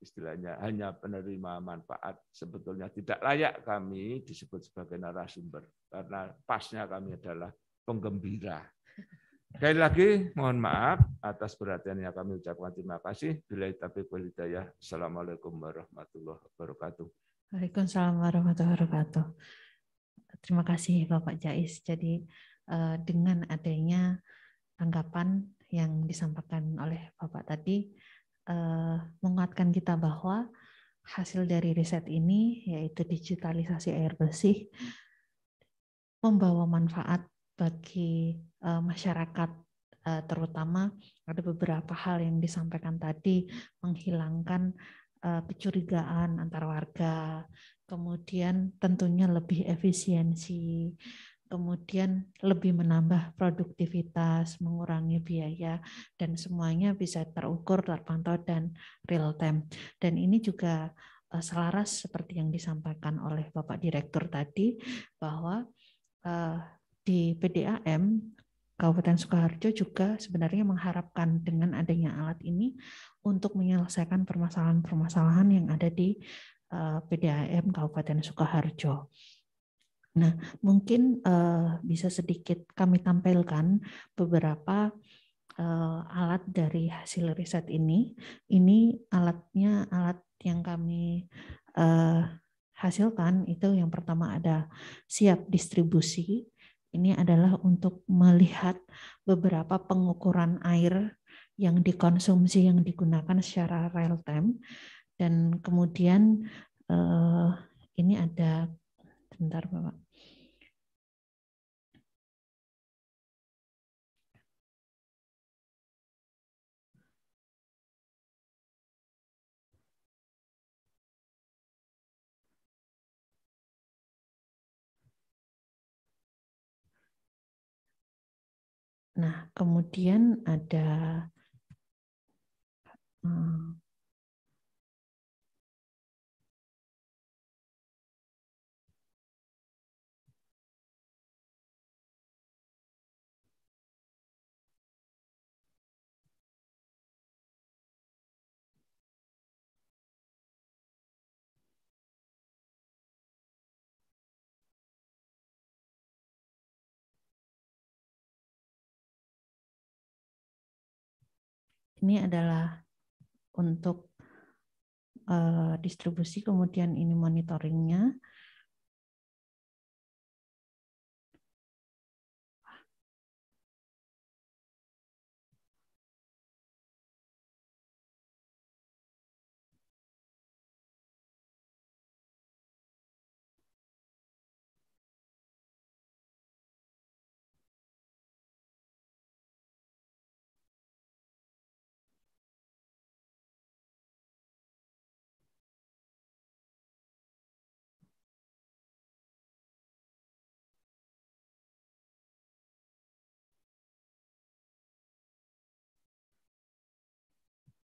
istilahnya hanya penerima manfaat, sebetulnya tidak layak kami disebut sebagai narasumber karena pasnya kami adalah penggembira. Sekali lagi mohon maaf atas perhatiannya, kami ucapkan terima kasih. Billahi taufiq wal hidayah. Assalamualaikum warahmatullahi wabarakatuh. Waalaikumsalam warahmatullahi wabarakatuh. Terima kasih Bapak Jais. Jadi dengan adanya tanggapan yang disampaikan oleh Bapak tadi, menguatkan kita bahwa hasil dari riset ini yaitu digitalisasi air bersih membawa manfaat bagi masyarakat, terutama ada beberapa hal yang disampaikan tadi, menghilangkan kecurigaan antar warga, kemudian tentunya lebih efisiensi, kemudian lebih menambah produktivitas, mengurangi biaya, dan semuanya bisa terukur, terpantau, dan real time. Dan ini juga selaras seperti yang disampaikan oleh Bapak Direktur tadi, bahwa di PDAM Kabupaten Sukoharjo juga sebenarnya mengharapkan dengan adanya alat ini untuk menyelesaikan permasalahan-permasalahan yang ada di PDAM Kabupaten Sukoharjo. Nah, mungkin bisa sedikit kami tampilkan beberapa alat dari hasil riset ini. Ini alatnya, alat yang kami hasilkan itu yang pertama ada siap distribusi. Ini adalah untuk melihat beberapa pengukuran air yang dikonsumsi, yang digunakan secara real time. Dan kemudian ini ada, sebentar Bapak. Nah, kemudian ada ini adalah untuk distribusi, kemudian ini monitoringnya.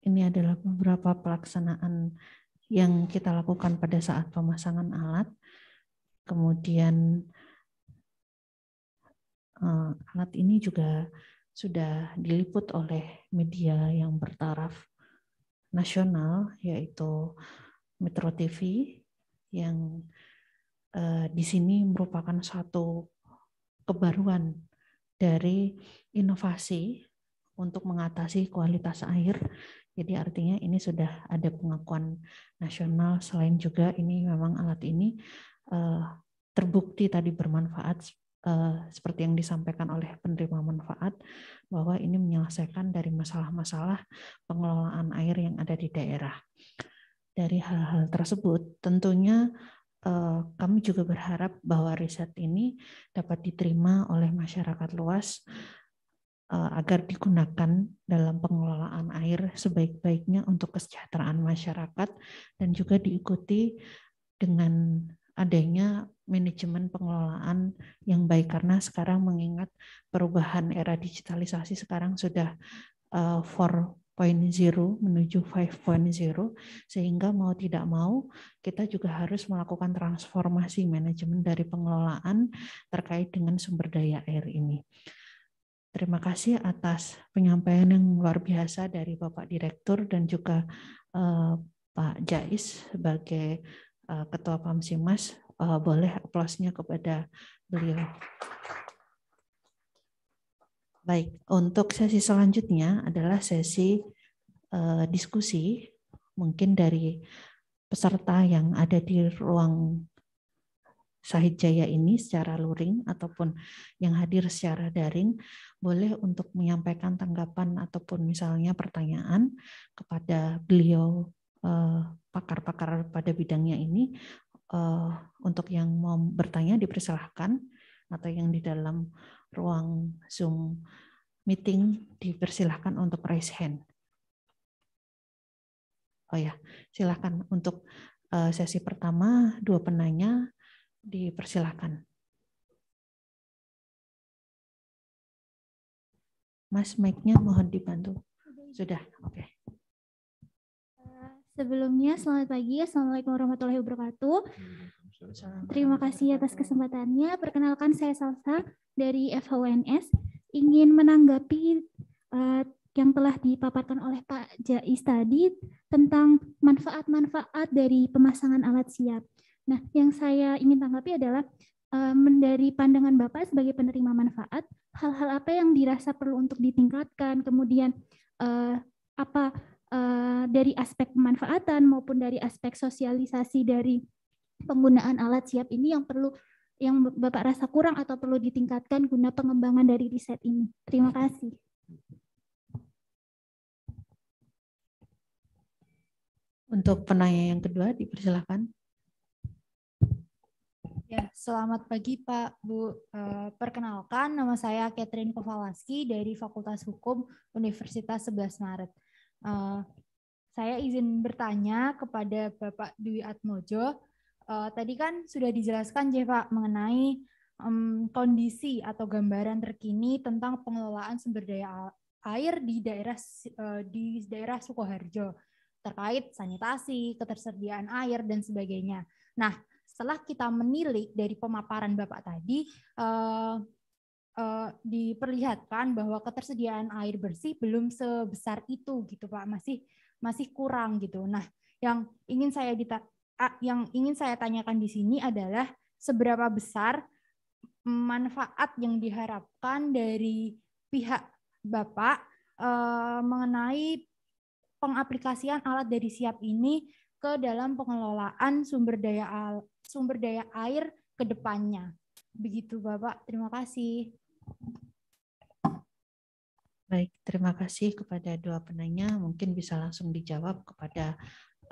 Ini adalah beberapa pelaksanaan yang kita lakukan pada saat pemasangan alat. Kemudian alat ini juga sudah diliput oleh media yang bertaraf nasional, yaitu Metro TV, yang di sini merupakan satu kebaruan dari inovasi untuk mengatasi kualitas air. Jadi artinya ini sudah ada pengakuan nasional. Selain juga ini memang alat ini terbukti tadi bermanfaat seperti yang disampaikan oleh penerima manfaat, bahwa ini menyelesaikan dari masalah-masalah pengelolaan air yang ada di daerah. Dari hal-hal tersebut tentunya kami juga berharap bahwa riset ini dapat diterima oleh masyarakat luas agar digunakan dalam pengelolaan air sebaik-baiknya untuk kesejahteraan masyarakat, dan juga diikuti dengan adanya manajemen pengelolaan yang baik, karena sekarang mengingat perubahan era digitalisasi sekarang sudah 4.0 menuju 5.0, sehingga mau tidak mau kita juga harus melakukan transformasi manajemen dari pengelolaan terkait dengan sumber daya air ini. Terima kasih atas penyampaian yang luar biasa dari Bapak Direktur dan juga Pak Jais sebagai Ketua Pamsimas. Boleh aplausnya kepada beliau. Baik, untuk sesi selanjutnya adalah sesi diskusi, mungkin dari peserta yang ada di ruang Syahid Jaya ini secara luring ataupun yang hadir secara daring, boleh untuk menyampaikan tanggapan ataupun misalnya pertanyaan kepada beliau pakar-pakar pada bidangnya ini. Untuk yang mau bertanya dipersilahkan, atau yang di dalam ruang Zoom meeting dipersilahkan untuk raise hand. Oh ya, silahkan untuk sesi pertama 2 penanya dipersilahkan. Mas, mic-nya mohon dibantu. Sudah, oke. Sebelumnya, selamat pagi. Assalamualaikum warahmatullahi wabarakatuh. Terima kasih atas kesempatannya. Perkenalkan, saya Salsa dari FHUNS. Ingin menanggapi yang telah dipaparkan oleh Pak Jais tadi tentang manfaat-manfaat dari pemasangan alat siap. Nah, yang saya ingin tanggapi adalah dari pandangan Bapak sebagai penerima manfaat, hal-hal apa yang dirasa perlu untuk ditingkatkan, kemudian dari aspek pemanfaatan maupun dari aspek sosialisasi dari penggunaan alat siap ini yang Bapak rasa kurang atau perlu ditingkatkan guna pengembangan dari riset ini. Terima kasih. Untuk penanya yang kedua dipersilakan. Ya, selamat pagi Pak, Bu. Perkenalkan, nama saya Catherine Kowalski dari Fakultas Hukum Universitas 11 Maret. Saya izin bertanya kepada Bapak Dwi Atmojo. Tadi kan sudah dijelaskan ya Pak mengenai kondisi atau gambaran terkini tentang pengelolaan sumber daya air di daerah Sukoharjo terkait sanitasi, ketersediaan air dan sebagainya. Nah, setelah kita menilik dari pemaparan Bapak tadi, diperlihatkan bahwa ketersediaan air bersih belum sebesar itu gitu Pak, masih kurang gitu. Nah, yang ingin saya tanyakan di sini adalah seberapa besar manfaat yang diharapkan dari pihak Bapak mengenai pengaplikasian alat dari SIAP ini ke dalam pengelolaan sumber daya air ke depannya. Begitu Bapak, terima kasih. Baik, terima kasih kepada dua penanya. Mungkin bisa langsung dijawab kepada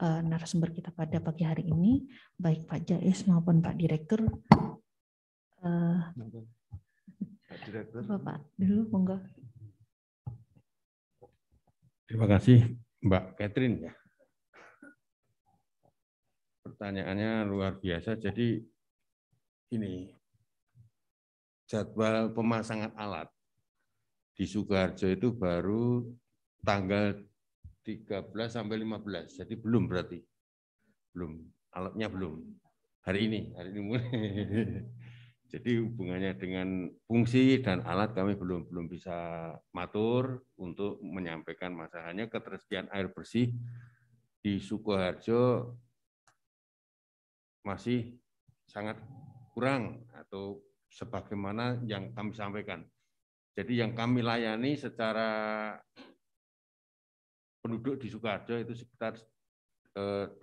narasumber kita pada pagi hari ini, baik Pak Jais maupun Pak Direktur. Pak Direktur. Bapak dulu, monggo. Terima kasih Mbak Catherine ya. Pertanyaannya luar biasa. Jadi ini jadwal pemasangan alat di Sukoharjo itu baru tanggal 13 sampai 15. Jadi belum berarti. Belum, alatnya belum. Hari ini mulai. Jadi hubungannya dengan fungsi dan alat kami belum bisa matur untuk menyampaikan masalahnya. Ketersediaan air bersih di Sukoharjo masih sangat kurang atau sebagaimana yang kami sampaikan. Jadi yang kami layani secara penduduk di Sukoharjo itu sekitar 23%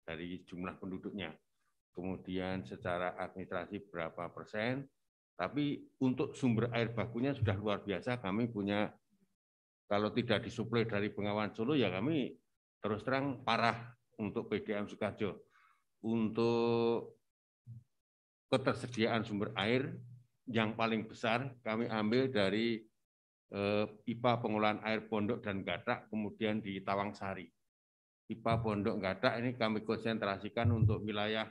dari jumlah penduduknya. Kemudian secara administrasi berapa persen, tapi untuk sumber air bakunya sudah luar biasa. Kami punya, kalau tidak disuplai dari Bengawan Solo, ya kami terus terang parah untuk PDAM Sukoharjo. Untuk ketersediaan sumber air yang paling besar kami ambil dari IPA pengolahan air Pondok dan Gadak, kemudian di Tawangsari. IPA Pondok Gadak ini kami konsentrasikan untuk wilayah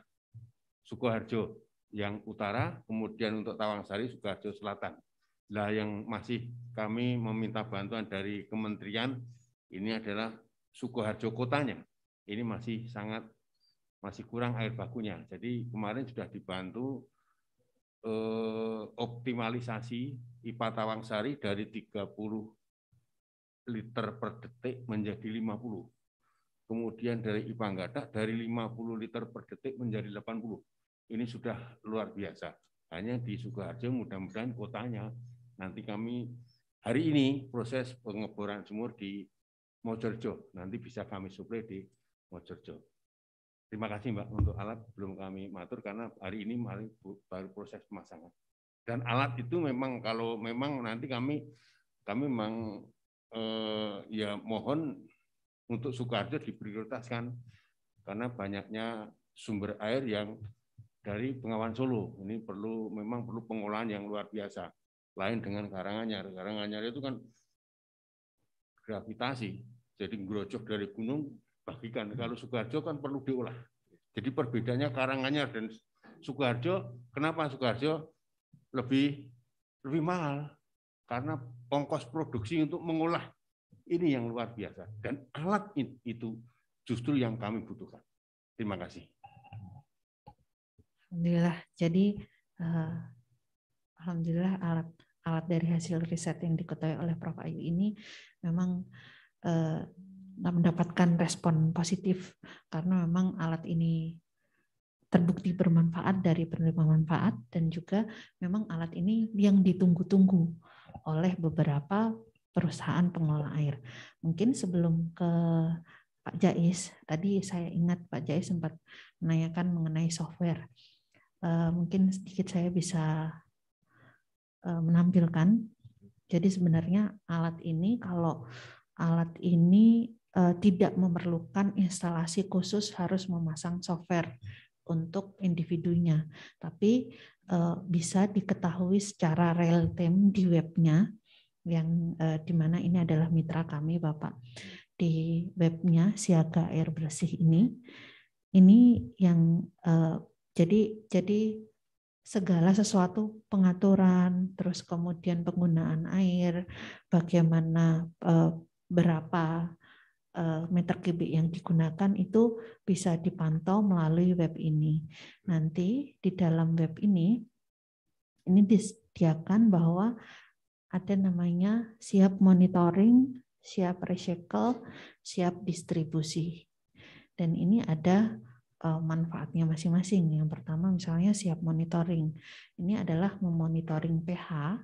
Sukoharjo yang utara, kemudian untuk Tawangsari, Sukoharjo Selatan. Nah, yang masih kami meminta bantuan dari kementerian ini adalah Sukoharjo kotanya. Ini masih kurang air bakunya. Jadi kemarin sudah dibantu optimalisasi IPA Tawangsari dari 30 liter per detik menjadi 50. Kemudian dari IPA Gadak dari 50 liter per detik menjadi 80. Ini sudah luar biasa. Hanya di Sukoharjo mudah-mudahan kotanya nanti kami hari ini proses pengeboran sumur di Mojorejo. Nanti bisa kami suplai di Mojorejo. Terima kasih Mbak untuk alat belum kami matur karena hari ini baru proses pemasangan. Dan alat itu memang kalau memang nanti kami memang ya mohon untuk Sukoharjo diprioritaskan karena banyaknya sumber air yang dari Bengawan Solo. Ini memang perlu pengolahan yang luar biasa. Lain dengan Karanganyar. Karanganyar itu kan gravitasi, jadi ngerojok dari gunung bagikan. Kalau Sukoharjo kan perlu diolah. Jadi perbedaannya Karanganyar dan Sukoharjo. Kenapa Sukoharjo lebih mahal? Karena ongkos produksi untuk mengolah ini yang luar biasa. Dan alat itu justru yang kami butuhkan. Terima kasih. Alhamdulillah. Jadi alhamdulillah alat dari hasil riset yang diketahui oleh Prof. Ayu ini memang mendapatkan respon positif karena memang alat ini terbukti bermanfaat dari penerima manfaat dan juga memang alat ini yang ditunggu-tunggu oleh beberapa perusahaan pengelola air. Mungkin sebelum ke Pak Jais, tadi saya ingat Pak Jais sempat menanyakan mengenai software. Mungkin sedikit saya bisa menampilkan. Jadi sebenarnya alat ini tidak memerlukan instalasi khusus harus memasang software untuk individunya, tapi bisa diketahui secara real time di webnya, yang dimana ini adalah mitra kami Bapak. Di webnya Siaga Air Bersih ini yang jadi segala sesuatu pengaturan, terus kemudian penggunaan air, bagaimana berapa meter kubik yang digunakan itu bisa dipantau melalui web ini. Nanti di dalam web ini disediakan bahwa ada namanya siap monitoring, siap recycle, siap distribusi. Dan ini ada manfaatnya masing-masing. Yang pertama misalnya siap monitoring. Ini adalah memonitoring pH,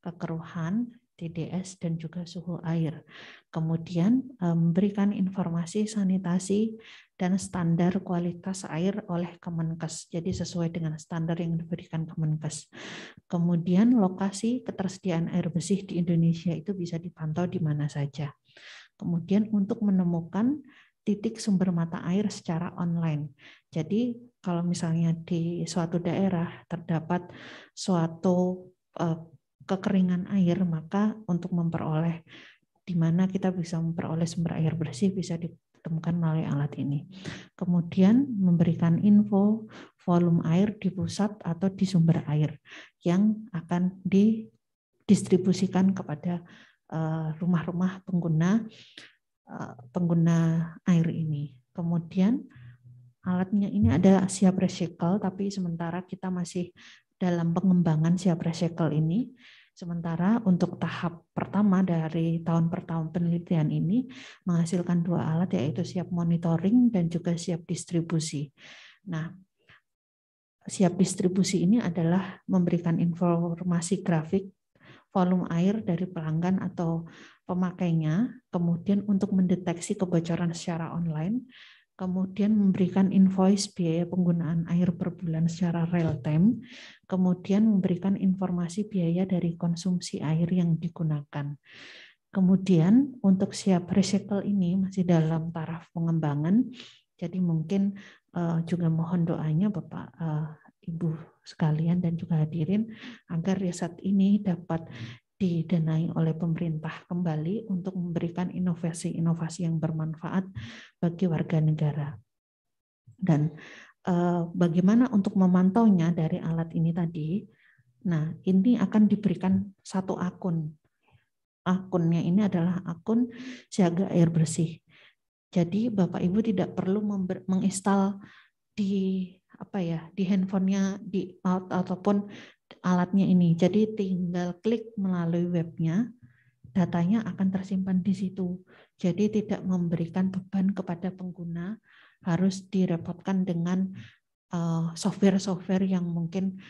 kekeruhan, TDS, dan juga suhu air. Kemudian memberikan informasi sanitasi dan standar kualitas air oleh Kemenkes. Jadi sesuai dengan standar yang diberikan Kemenkes. Kemudian lokasi ketersediaan air bersih di Indonesia itu bisa dipantau di mana saja. Kemudian untuk menemukan titik sumber mata air secara online. Jadi kalau misalnya di suatu daerah terdapat suatu kekeringan air, maka untuk memperoleh di mana kita bisa memperoleh sumber air bersih bisa ditemukan melalui alat ini. Kemudian memberikan info volume air di pusat atau di sumber air yang akan didistribusikan kepada rumah-rumah pengguna air ini. Kemudian alatnya ini ada siap recycle, tapi sementara kita masih dalam pengembangan siap recycle ini. Sementara untuk tahap pertama dari tahun per tahun penelitian ini menghasilkan 2 alat, yaitu siap monitoring dan juga siap distribusi. Nah, siap distribusi ini adalah memberikan informasi grafik volume air dari pelanggan atau pemakainya, kemudian untuk mendeteksi kebocoran secara online, kemudian memberikan invoice biaya penggunaan air per bulan secara real time, kemudian memberikan informasi biaya dari konsumsi air yang digunakan. Kemudian untuk siap recycle ini masih dalam taraf pengembangan, jadi mungkin juga mohon doanya Bapak, Ibu sekalian dan juga hadirin agar riset ini dapat didanai oleh pemerintah kembali untuk memberikan inovasi-inovasi yang bermanfaat bagi warga negara. Dan bagaimana untuk memantaunya dari alat ini tadi? Nah, ini akan diberikan satu akun. Akunnya ini adalah akun siaga air bersih. Jadi Bapak Ibu tidak perlu menginstal di handphonenya ataupun alatnya ini. Jadi tinggal klik melalui webnya, datanya akan tersimpan di situ. Jadi tidak memberikan beban kepada pengguna harus direpotkan dengan software-software yang mungkin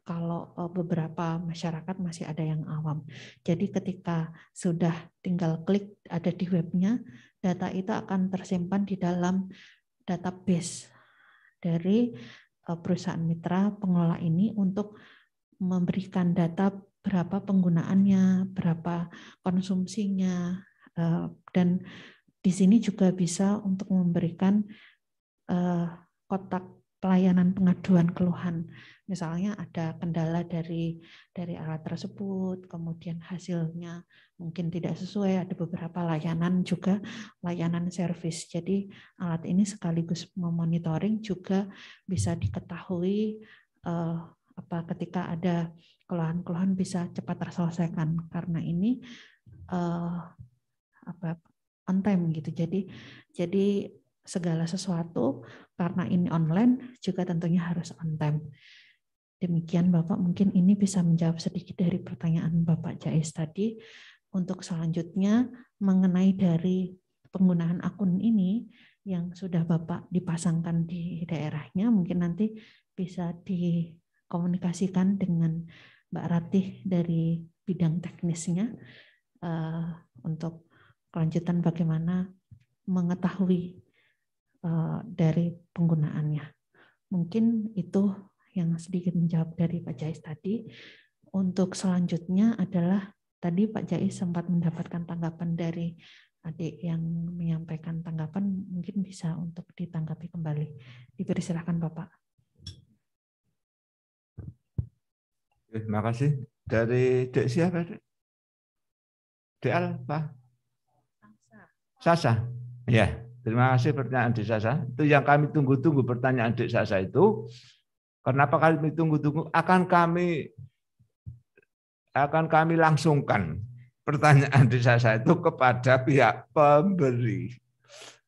kalau beberapa masyarakat masih ada yang awam. Jadi ketika sudah tinggal klik ada di webnya, data itu akan tersimpan di dalam database dari perusahaan mitra pengelola ini untuk memberikan data berapa penggunaannya, berapa konsumsinya, dan di sini juga bisa untuk memberikan kotak pelayanan pengaduan keluhan. Misalnya ada kendala dari alat tersebut, kemudian hasilnya mungkin tidak sesuai, ada beberapa layanan juga, layanan servis. Jadi alat ini sekaligus memonitoring juga bisa diketahui ketika ada keluhan-keluhan bisa cepat terselesaikan karena ini on time gitu. Jadi segala sesuatu karena ini online juga tentunya harus on time. Demikian Bapak, mungkin ini bisa menjawab sedikit dari pertanyaan Bapak Jais tadi. Untuk selanjutnya mengenai dari penggunaan akun ini yang sudah Bapak dipasangkan di daerahnya, mungkin nanti bisa dikomunikasikan dengan Mbak Ratih dari bidang teknisnya untuk kelanjutan bagaimana mengetahui dari penggunaannya. Mungkin itu yang sedikit menjawab dari Pak Jais tadi. Untuk selanjutnya adalah tadi Pak Jais sempat mendapatkan tanggapan dari adik yang menyampaikan tanggapan, mungkin bisa untuk ditanggapi kembali. Dipersilakan Bapak. Terima kasih. Dari Dek siapa? Dek Alfa? Sasa. Ya, terima kasih pertanyaan Dek Sasa. Itu yang kami tunggu-tunggu pertanyaan Dek Sasa itu. Kenapa kami tunggu-tunggu? Akan kami langsungkan pertanyaan desa saya itu kepada pihak pemberi,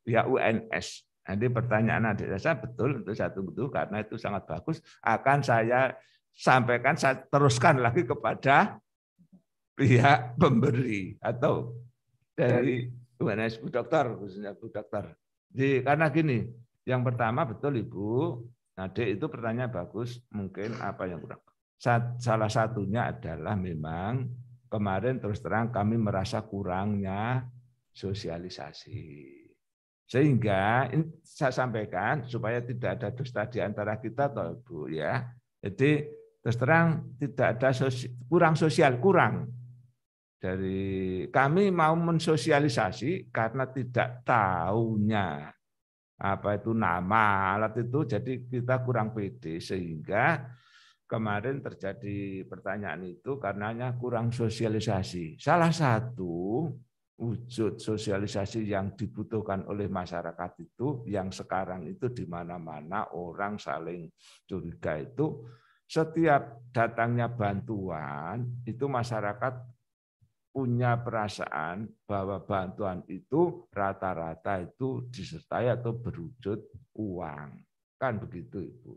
pihak UNS. Nanti pertanyaan adik saya betul untuk saya tunggu karena itu sangat bagus. Akan saya sampaikan, saya teruskan lagi kepada pihak pemberi atau dari UNS Bu Dokter, khususnya Bu Dokter. Jadi karena gini, yang pertama betul Ibu, adik itu pertanyaan bagus, mungkin apa yang kurang. Salah satunya adalah memang kemarin terus terang kami merasa kurangnya sosialisasi. Sehingga saya sampaikan supaya tidak ada dusta di antara kita toh Bu ya. Jadi terus terang tidak ada kurang. Dari kami mau mensosialisasi karena tidak tahunya apa itu nama alat itu, jadi kita kurang pede sehingga kemarin terjadi pertanyaan itu karenanya kurang sosialisasi. Salah satu wujud sosialisasi yang dibutuhkan oleh masyarakat itu yang sekarang itu di mana-mana orang saling curiga itu setiap datangnya bantuan itu masyarakat punya perasaan bahwa bantuan itu rata-rata itu disertai atau berwujud uang. Kan begitu Ibu.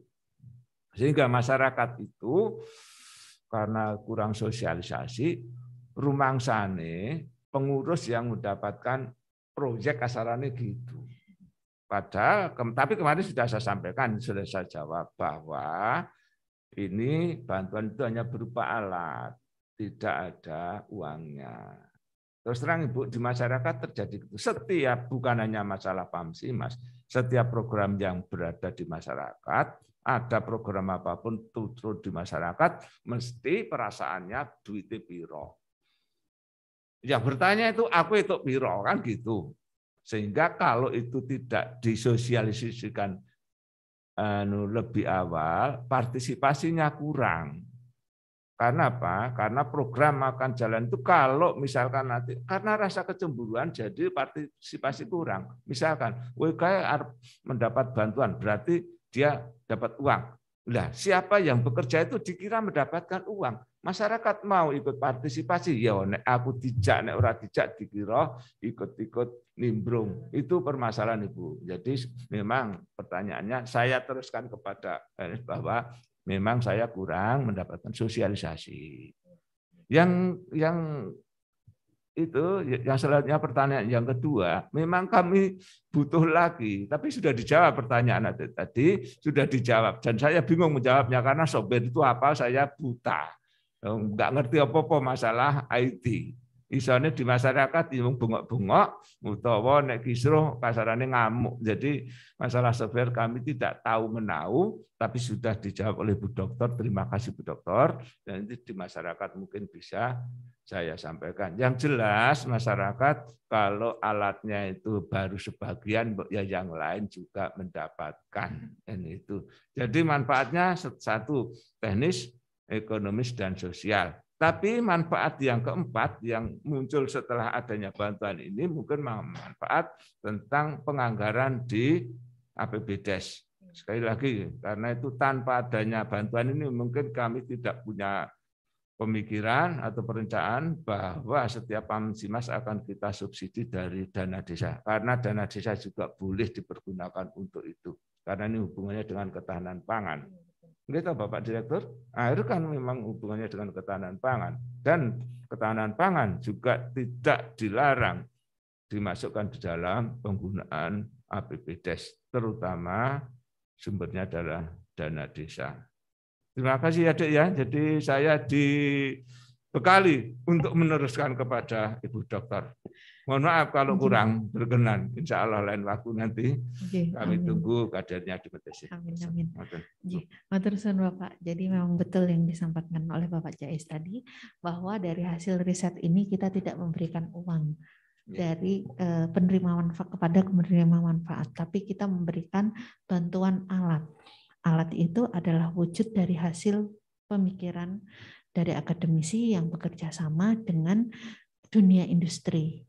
Sehingga masyarakat itu karena kurang sosialisasi, rumangsane pengurus yang mendapatkan proyek kasarannya gitu. Padahal, tapi kemarin sudah saya sampaikan, sudah saya jawab bahwa ini bantuan itu hanya berupa alat, tidak ada uangnya. Terus terang Ibu, di masyarakat terjadi itu. Setiap, bukan hanya masalah PAMSIMAS, setiap program yang berada di masyarakat, ada program apapun turun di masyarakat, mesti perasaannya duitnya piro. Yang bertanya itu aku itu piro kan gitu. Sehingga kalau itu tidak disosialisasikan lebih awal, partisipasinya kurang. Karena apa? Karena program akan jalan itu kalau misalkan nanti karena rasa kecemburuan jadi partisipasi kurang. Misalkan WKR mendapat bantuan berarti dia dapat uang. Nah, siapa yang bekerja itu dikira mendapatkan uang. Masyarakat mau ikut partisipasi, ya nek aku dijak, nek ora dijak dikira ikut-ikut nimbrung. Itu permasalahan Ibu. Jadi memang pertanyaannya saya teruskan kepada bahwa memang saya kurang mendapatkan sosialisasi. Yang itu yang selanjutnya pertanyaan yang kedua, memang kami butuh lagi, tapi sudah dijawab pertanyaan tadi sudah dijawab dan saya bingung menjawabnya karena sopir itu apa saya buta, nggak ngerti apa-apa masalah IT. Isone di masyarakat yang bengok-bengok, utawa nek kisruh kasarane ngamuk. Jadi masalah software kami tidak tahu menahu, tapi sudah dijawab oleh Bu Dokter. Terima kasih Bu Dokter. Dan itu di masyarakat mungkin bisa saya sampaikan. Yang jelas masyarakat kalau alatnya itu baru sebagian, ya yang lain juga mendapatkan. Dan itu. Jadi manfaatnya satu teknis, ekonomis dan sosial. Tapi manfaat yang keempat yang muncul setelah adanya bantuan ini mungkin manfaat tentang penganggaran di APBDes. Sekali lagi, karena itu tanpa adanya bantuan ini mungkin kami tidak punya pemikiran atau perencanaan bahwa setiap PAMSIMAS akan kita subsidi dari dana desa. Karena dana desa juga boleh dipergunakan untuk itu. Karena ini hubungannya dengan ketahanan pangan. Gitu Bapak Direktur, itu kan memang hubungannya dengan ketahanan pangan. Dan ketahanan pangan juga tidak dilarang dimasukkan di dalam penggunaan APBDes, terutama sumbernya adalah dana desa. Terima kasih ya Dek ya, jadi saya dibekali untuk meneruskan kepada Ibu Dokter. Mohon maaf kalau kurang berkenan, insya Allah lain waktu nanti kami tunggu kadernya di Metesi. Amin, amin. Matur suwun Bapak. Jadi memang betul yang disampaikan oleh Bapak Jais tadi, bahwa dari hasil riset ini kita tidak memberikan uang dari penerima manfaat kepada penerima manfaat, tapi kita memberikan bantuan alat. Alat itu adalah wujud dari hasil pemikiran dari akademisi yang bekerja sama dengan dunia industri.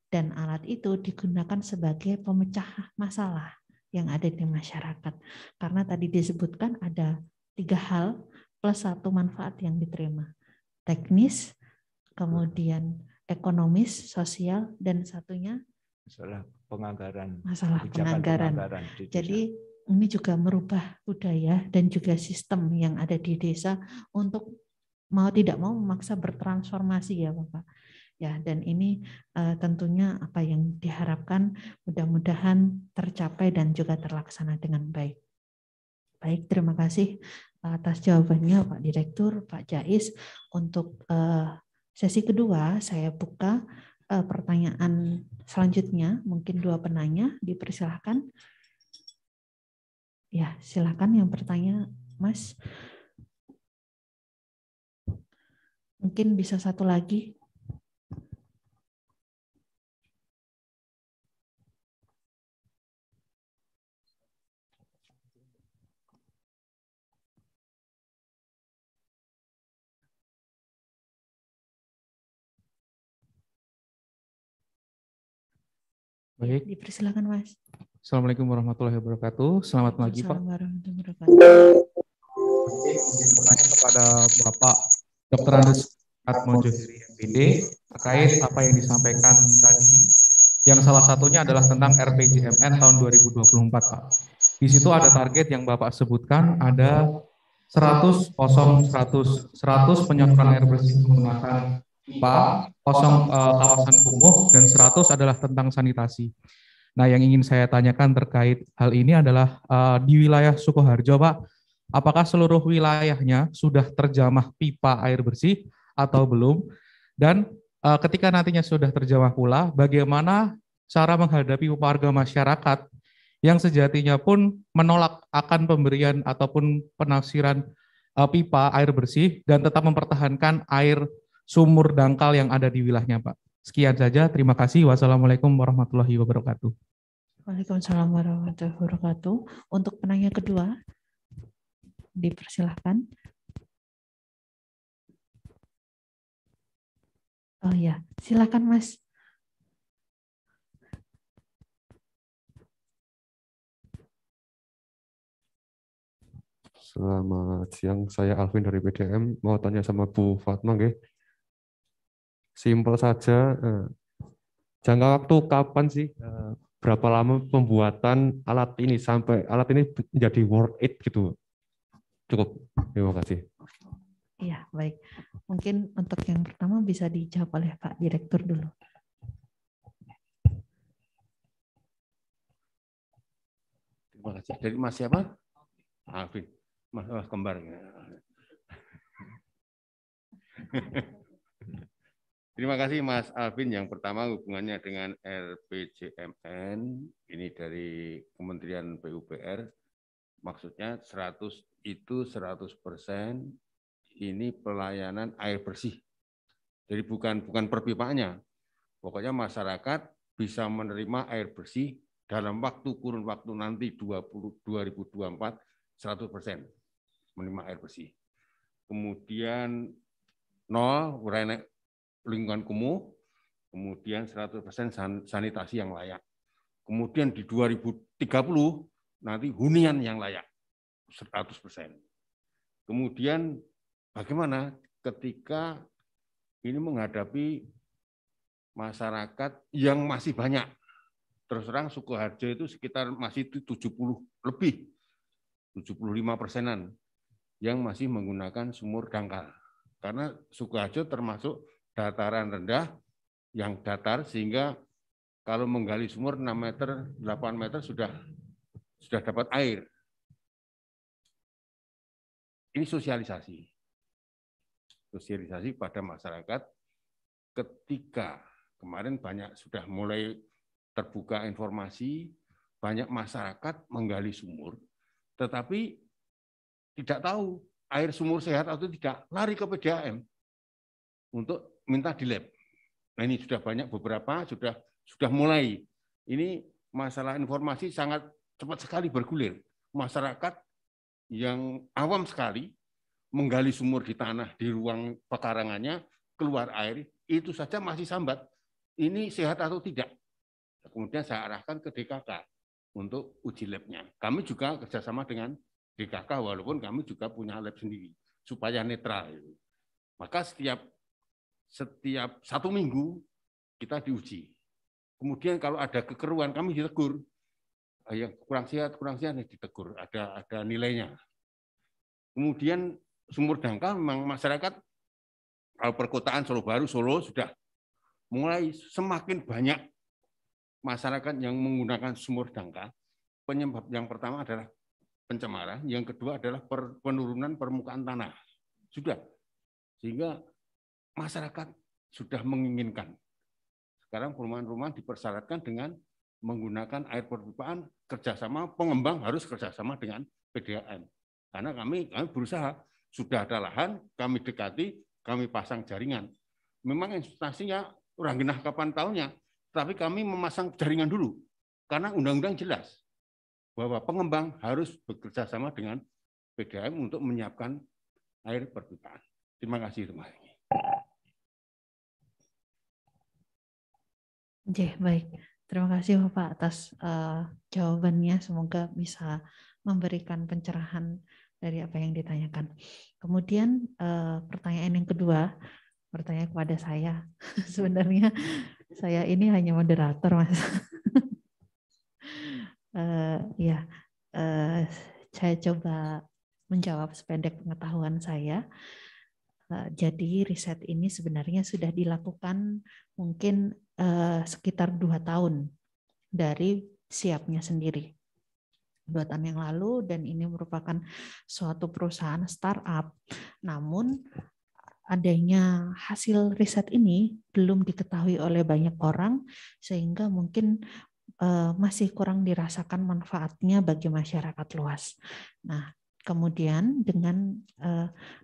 Dan alat itu digunakan sebagai pemecah masalah yang ada di masyarakat. Karena tadi disebutkan ada 3 hal plus 1 manfaat yang diterima. Teknis, kemudian ekonomis, sosial, dan satunya masalah penganggaran. Masalah penganggaran. Jadi ini juga merubah budaya dan juga sistem yang ada di desa untuk mau tidak mau memaksa bertransformasi ya Bapak. Ya, dan ini tentunya apa yang diharapkan mudah-mudahan tercapai dan juga terlaksana dengan baik. Baik, terima kasih atas jawabannya Pak Direktur, Pak Jais. Untuk sesi kedua saya buka pertanyaan selanjutnya, mungkin 2 penanya dipersilahkan. Ya, silakan yang bertanya, Mas. Mungkin bisa 1 lagi. Baik. Dipersilakan, Mas. Assalamualaikum warahmatullahi wabarakatuh. Selamat pagi, Pak. Bertanya kepada Bapak Dr. Andes Atmo Johiri, MPD, terkait apa yang disampaikan tadi, yang salah satunya adalah tentang RPJMN tahun 2024, Pak. Di situ ada target yang Bapak sebutkan, ada 100 penyaluran air bersih menggunakan pipa, kawasan kumuh, dan 100 adalah tentang sanitasi. Nah, yang ingin saya tanyakan terkait hal ini adalah di wilayah Sukoharjo, Pak, apakah seluruh wilayahnya sudah terjamah pipa air bersih atau belum? Dan ketika nantinya sudah terjamah pula, bagaimana cara menghadapi warga masyarakat yang sejatinya pun menolak akan pemberian ataupun penafsiran pipa air bersih dan tetap mempertahankan air sumur dangkal yang ada di wilayahnya, Pak. Sekian saja, terima kasih. Wassalamualaikum warahmatullahi wabarakatuh. Waalaikumsalam warahmatullahi wabarakatuh. Untuk penanya kedua, dipersilahkan. Oh ya, silakan Mas. Selamat siang, saya Alvin dari PDM. Mau tanya sama Bu Fatma, nggih. Simpel saja, jangka waktu kapan sih, berapa lama pembuatan alat ini sampai alat ini menjadi worth it gitu? Cukup, terima kasih. Iya, baik. Mungkin untuk yang pertama bisa dijawab oleh Pak Direktur dulu. Terima kasih. Dari Mas siapa? Alvin. Mas kembar. Terima kasih Mas Alvin. Yang pertama hubungannya dengan RPJMN, ini dari Kementerian PUPR, maksudnya 100 itu 100% ini pelayanan air bersih. Jadi bukan perpipaannya. Pokoknya masyarakat bisa menerima air bersih dalam kurun waktu nanti 2024 100% menerima air bersih. Kemudian 0 lingkungan kumuh, kemudian 100% sanitasi yang layak. Kemudian di 2030 nanti hunian yang layak 100%. Kemudian bagaimana ketika ini menghadapi masyarakat yang masih banyak. Terus terang Sukoharjo itu sekitar masih 70 lebih, 75%-an yang masih menggunakan sumur dangkal. Karena Sukoharjo termasuk dataran rendah yang datar, sehingga kalau menggali sumur 6 meter, 8 meter sudah dapat air. Ini sosialisasi pada masyarakat ketika kemarin sudah mulai terbuka informasi, banyak masyarakat menggali sumur, tetapi tidak tahu air sumur sehat atau tidak, lari ke PDAM untuk minta di lab. Nah ini sudah banyak, beberapa sudah mulai. Ini masalah informasi sangat cepat sekali bergulir. Masyarakat yang awam sekali menggali sumur di tanah, di ruang pekarangannya, keluar air, itu saja masih sambat. Ini sehat atau tidak? Kemudian saya arahkan ke DKK untuk uji labnya. Kami juga kerjasama dengan DKK walaupun kami juga punya lab sendiri supaya netral. Maka setiap 1 minggu kita diuji. Kemudian kalau ada kekeruan kami ditegur. Yang kurang sehat ditegur, ada nilainya. Kemudian sumur dangkal memang masyarakat kalau perkotaan Solo Baru, Solo sudah mulai semakin banyak masyarakat yang menggunakan sumur dangkal. Penyebab yang pertama adalah pencemaran, yang kedua adalah penurunan permukaan tanah. Sudah. Sehingga masyarakat sudah menginginkan. Sekarang perumahan-perumahan dipersyaratkan dengan menggunakan air perpipaan, kerjasama pengembang harus kerjasama dengan PDAM. Karena kami berusaha, sudah ada lahan, kami dekati, kami pasang jaringan. Memang instansinya orang genah kapan tahunnya, tapi kami memasang jaringan dulu. Karena undang-undang jelas bahwa pengembang harus bekerja sama dengan PDAM untuk menyiapkan air perpipaan. Terima kasih. Baik. Terima kasih Bapak atas jawabannya. Semoga bisa memberikan pencerahan dari apa yang ditanyakan. Kemudian pertanyaan yang kedua, bertanya kepada saya. Sebenarnya saya ini hanya moderator, Mas. Saya coba menjawab sependek pengetahuan saya. Jadi riset ini sebenarnya sudah dilakukan mungkin sekitar 2 tahun dari siapnya sendiri. 2 tahun yang lalu, dan ini merupakan suatu perusahaan startup. Namun adanya hasil riset ini belum diketahui oleh banyak orang, sehingga mungkin masih kurang dirasakan manfaatnya bagi masyarakat luas. Nah, kemudian dengan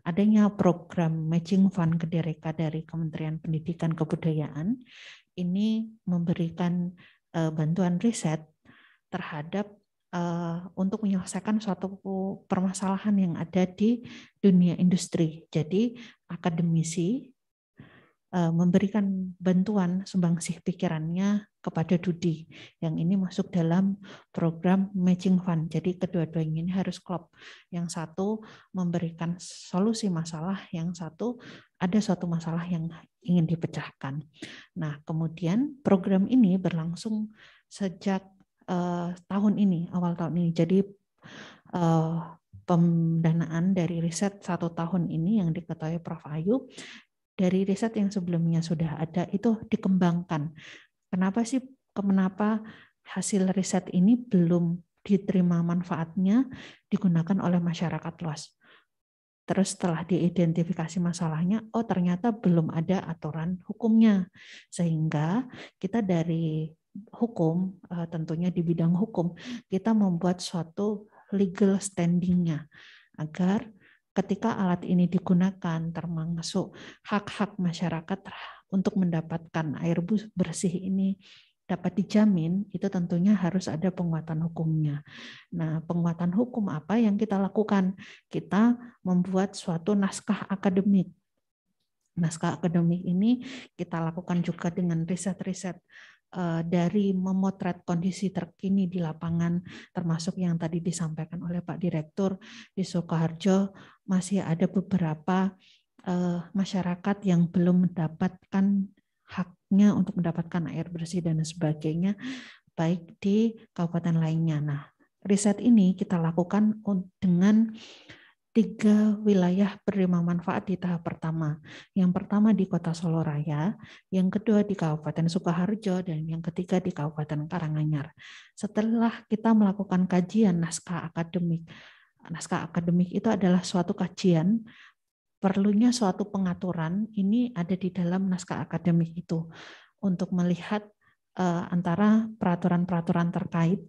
adanya program Matching Fund Kedereka dari Kementerian Pendidikan Kebudayaan, ini memberikan bantuan riset terhadap untuk menyelesaikan suatu permasalahan yang ada di dunia industri. Jadi akademisi memberikan bantuan sumbangsih pikirannya kepada Dudi, yang ini masuk dalam program Matching Fund. Jadi kedua-duanya ini harus klop. Yang satu memberikan solusi masalah, yang satu ada suatu masalah yang ingin dipecahkan. Nah, kemudian program ini berlangsung sejak tahun ini, awal tahun ini. Jadi pendanaan dari riset 1 tahun ini yang diketahui Prof. Ayu, dari riset yang sebelumnya sudah ada itu dikembangkan. Kenapa hasil riset ini belum diterima manfaatnya digunakan oleh masyarakat luas? Terus setelah diidentifikasi masalahnya, oh ternyata belum ada aturan hukumnya. Sehingga kita dari hukum, tentunya di bidang hukum, kita membuat suatu legal standing-nya agar ketika alat ini digunakan, termasuk hak-hak masyarakat untuk mendapatkan air bersih ini dapat dijamin, itu tentunya harus ada penguatan hukumnya. Nah, penguatan hukum apa yang kita lakukan? Kita membuat suatu naskah akademik. Naskah akademik ini kita lakukan juga dengan riset-riset dari memotret kondisi terkini di lapangan, termasuk yang tadi disampaikan oleh Pak Direktur di Sukoharjo, masih ada beberapa masyarakat yang belum mendapatkan haknya untuk mendapatkan air bersih dan sebagainya, baik di kabupaten lainnya. Nah, riset ini kita lakukan dengan 3 wilayah penerima manfaat di tahap pertama. Yang pertama di Kota Solo Raya, yang kedua di Kabupaten Sukoharjo, dan yang ketiga di Kabupaten Karanganyar. Setelah kita melakukan kajian naskah akademik itu adalah suatu kajian, perlunya suatu pengaturan, ini ada di dalam naskah akademik itu, untuk melihat antara peraturan-peraturan terkait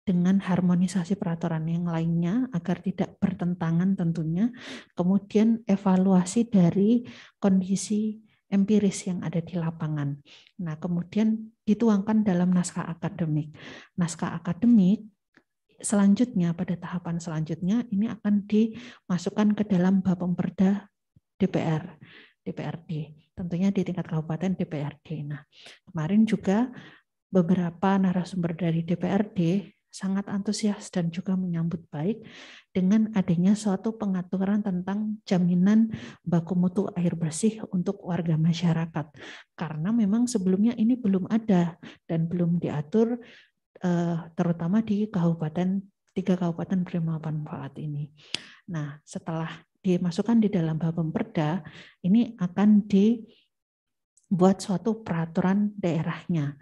dengan harmonisasi peraturan yang lainnya agar tidak bertentangan tentunya. Kemudian evaluasi dari kondisi empiris yang ada di lapangan. Nah, kemudian dituangkan dalam naskah akademik. Naskah akademik selanjutnya, pada tahapan selanjutnya, ini akan dimasukkan ke dalam Bapemperda DPRD. Tentunya di tingkat kabupaten DPRD. Nah, kemarin juga beberapa narasumber dari DPRD sangat antusias dan juga menyambut baik dengan adanya suatu pengaturan tentang jaminan baku mutu air bersih untuk warga masyarakat. Karena memang sebelumnya ini belum ada dan belum diatur, terutama di tiga kabupaten penerima manfaat ini. Nah, setelah dimasukkan di dalam Bapemperda, ini akan dibuat suatu peraturan daerahnya.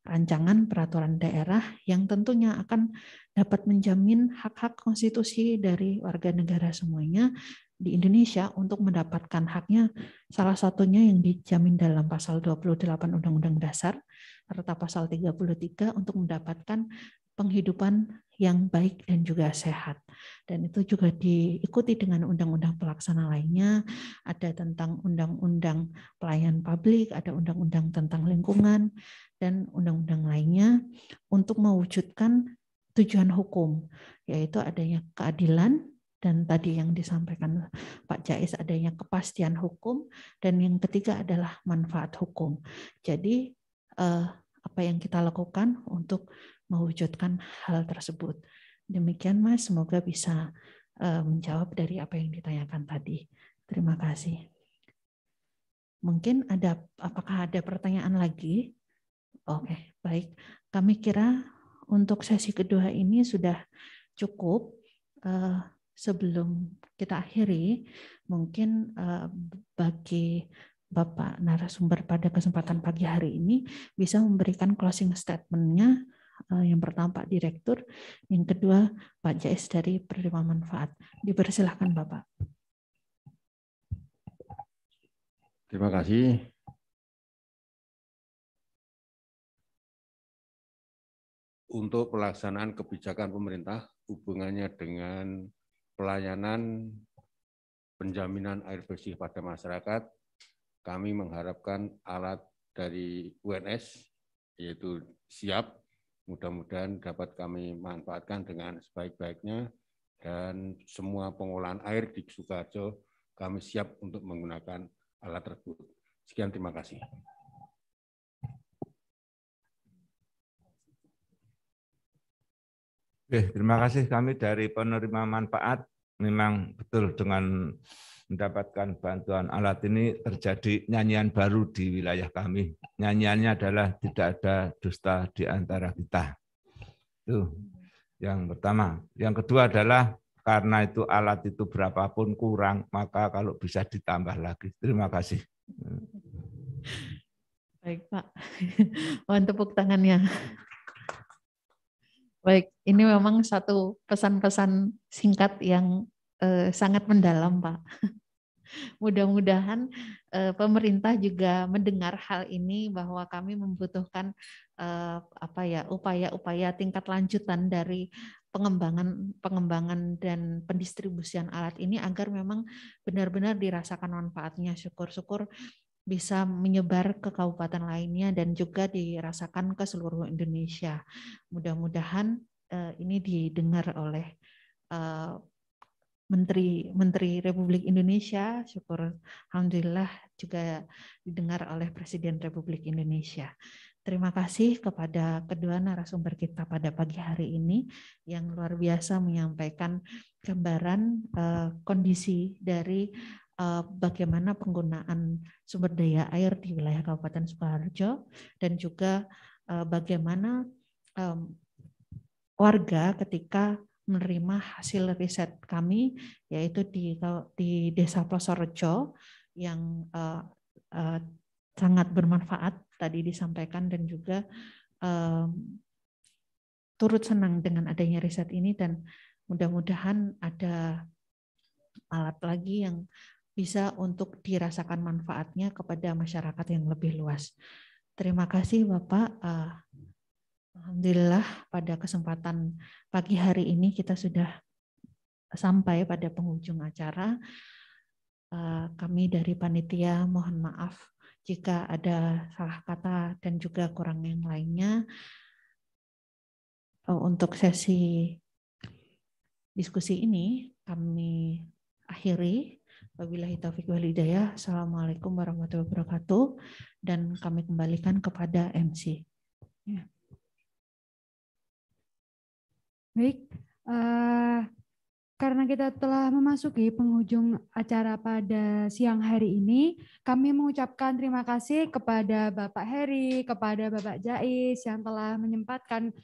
Rancangan peraturan daerah yang tentunya akan dapat menjamin hak-hak konstitusi dari warga negara semuanya di Indonesia untuk mendapatkan haknya, salah satunya yang dijamin dalam pasal 28 Undang-Undang Dasar serta pasal 33 untuk mendapatkan penghidupan yang baik dan juga sehat. Dan itu juga diikuti dengan undang-undang pelaksana lainnya, ada tentang undang-undang pelayanan publik, ada undang-undang tentang lingkungan, dan undang-undang lainnya untuk mewujudkan tujuan hukum, yaitu adanya keadilan, dan tadi yang disampaikan Pak Jais adanya kepastian hukum, dan yang ketiga adalah manfaat hukum. Jadi apa yang kita lakukan untuk mewujudkan hal tersebut. Demikian Mas, semoga bisa menjawab dari apa yang ditanyakan tadi. Terima kasih. Mungkin apakah ada pertanyaan lagi? Oke, baik. Kami kira untuk sesi kedua ini sudah cukup. Sebelum kita akhiri, mungkin bagi Bapak narasumber pada kesempatan pagi hari ini bisa memberikan closing statement-nya. Yang pertama Pak Direktur, yang kedua Pak Jais dari penerima manfaat. Dipersilahkan Bapak. Terima kasih. Untuk pelaksanaan kebijakan pemerintah hubungannya dengan pelayanan penjaminan air bersih pada masyarakat, kami mengharapkan alat dari UNS yaitu siap, mudah-mudahan dapat kami manfaatkan dengan sebaik-baiknya, dan semua pengolahan air di Sukoharjo kami siap untuk menggunakan alat tersebut. Sekian, terima kasih. Oke, terima kasih. Kami dari penerima manfaat memang betul dengan mendapatkan bantuan alat ini terjadi nyanyian baru di wilayah kami. Nyanyiannya adalah tidak ada dusta di antara kita. Itu yang pertama. Yang kedua adalah karena itu alat itu berapapun kurang, maka kalau bisa ditambah lagi. Terima kasih. Baik Pak, mohon tepuk tangannya. Baik, ini memang satu pesan-pesan singkat yang sangat mendalam, Pak. Mudah-mudahan pemerintah juga mendengar hal ini bahwa kami membutuhkan upaya-upaya tingkat lanjutan dari pengembangan dan pendistribusian alat ini agar memang benar-benar dirasakan manfaatnya. Syukur-syukur bisa menyebar ke kabupaten lainnya dan juga dirasakan ke seluruh Indonesia. Mudah-mudahan ini didengar oleh Menteri Republik Indonesia, syukur alhamdulillah juga didengar oleh Presiden Republik Indonesia. Terima kasih kepada kedua narasumber kita pada pagi hari ini yang luar biasa menyampaikan gambaran kondisi dari bagaimana penggunaan sumber daya air di wilayah Kabupaten Sukoharjo dan juga bagaimana warga ketika menerima hasil riset kami yaitu di Desa Plosorejo yang sangat bermanfaat tadi disampaikan dan juga turut senang dengan adanya riset ini dan mudah-mudahan ada alat lagi yang bisa untuk dirasakan manfaatnya kepada masyarakat yang lebih luas. Terima kasih Bapak. Alhamdulillah pada kesempatan pagi hari ini kita sudah sampai pada penghujung acara. Kami dari panitia mohon maaf jika ada salah kata dan juga kurang yang lainnya. Untuk sesi diskusi ini kami akhiri. Wabillahi taufiq wal hidayah. Assalamualaikum warahmatullahi wabarakatuh. Dan kami kembalikan kepada MC. Ya. Baik, karena kita telah memasuki penghujung acara pada siang hari ini, kami mengucapkan terima kasih kepada Bapak Heri, kepada Bapak Jais yang telah menyempatkan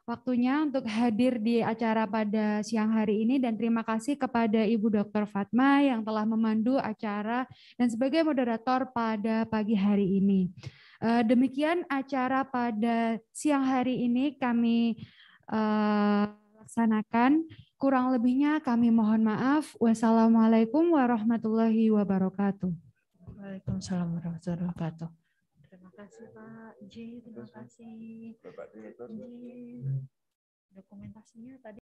waktunya untuk hadir di acara pada siang hari ini, dan terima kasih kepada Ibu Dr. Fatma yang telah memandu acara dan sebagai moderator pada pagi hari ini. Demikian acara pada siang hari ini kami laksanakan. Kurang lebihnya kami mohon maaf. Wassalamualaikum warahmatullahi wabarakatuh. Waalaikumsalam warahmatullahi wabarakatuh. Terima kasih Pak J, terima kasih. Dokumentasinya tadi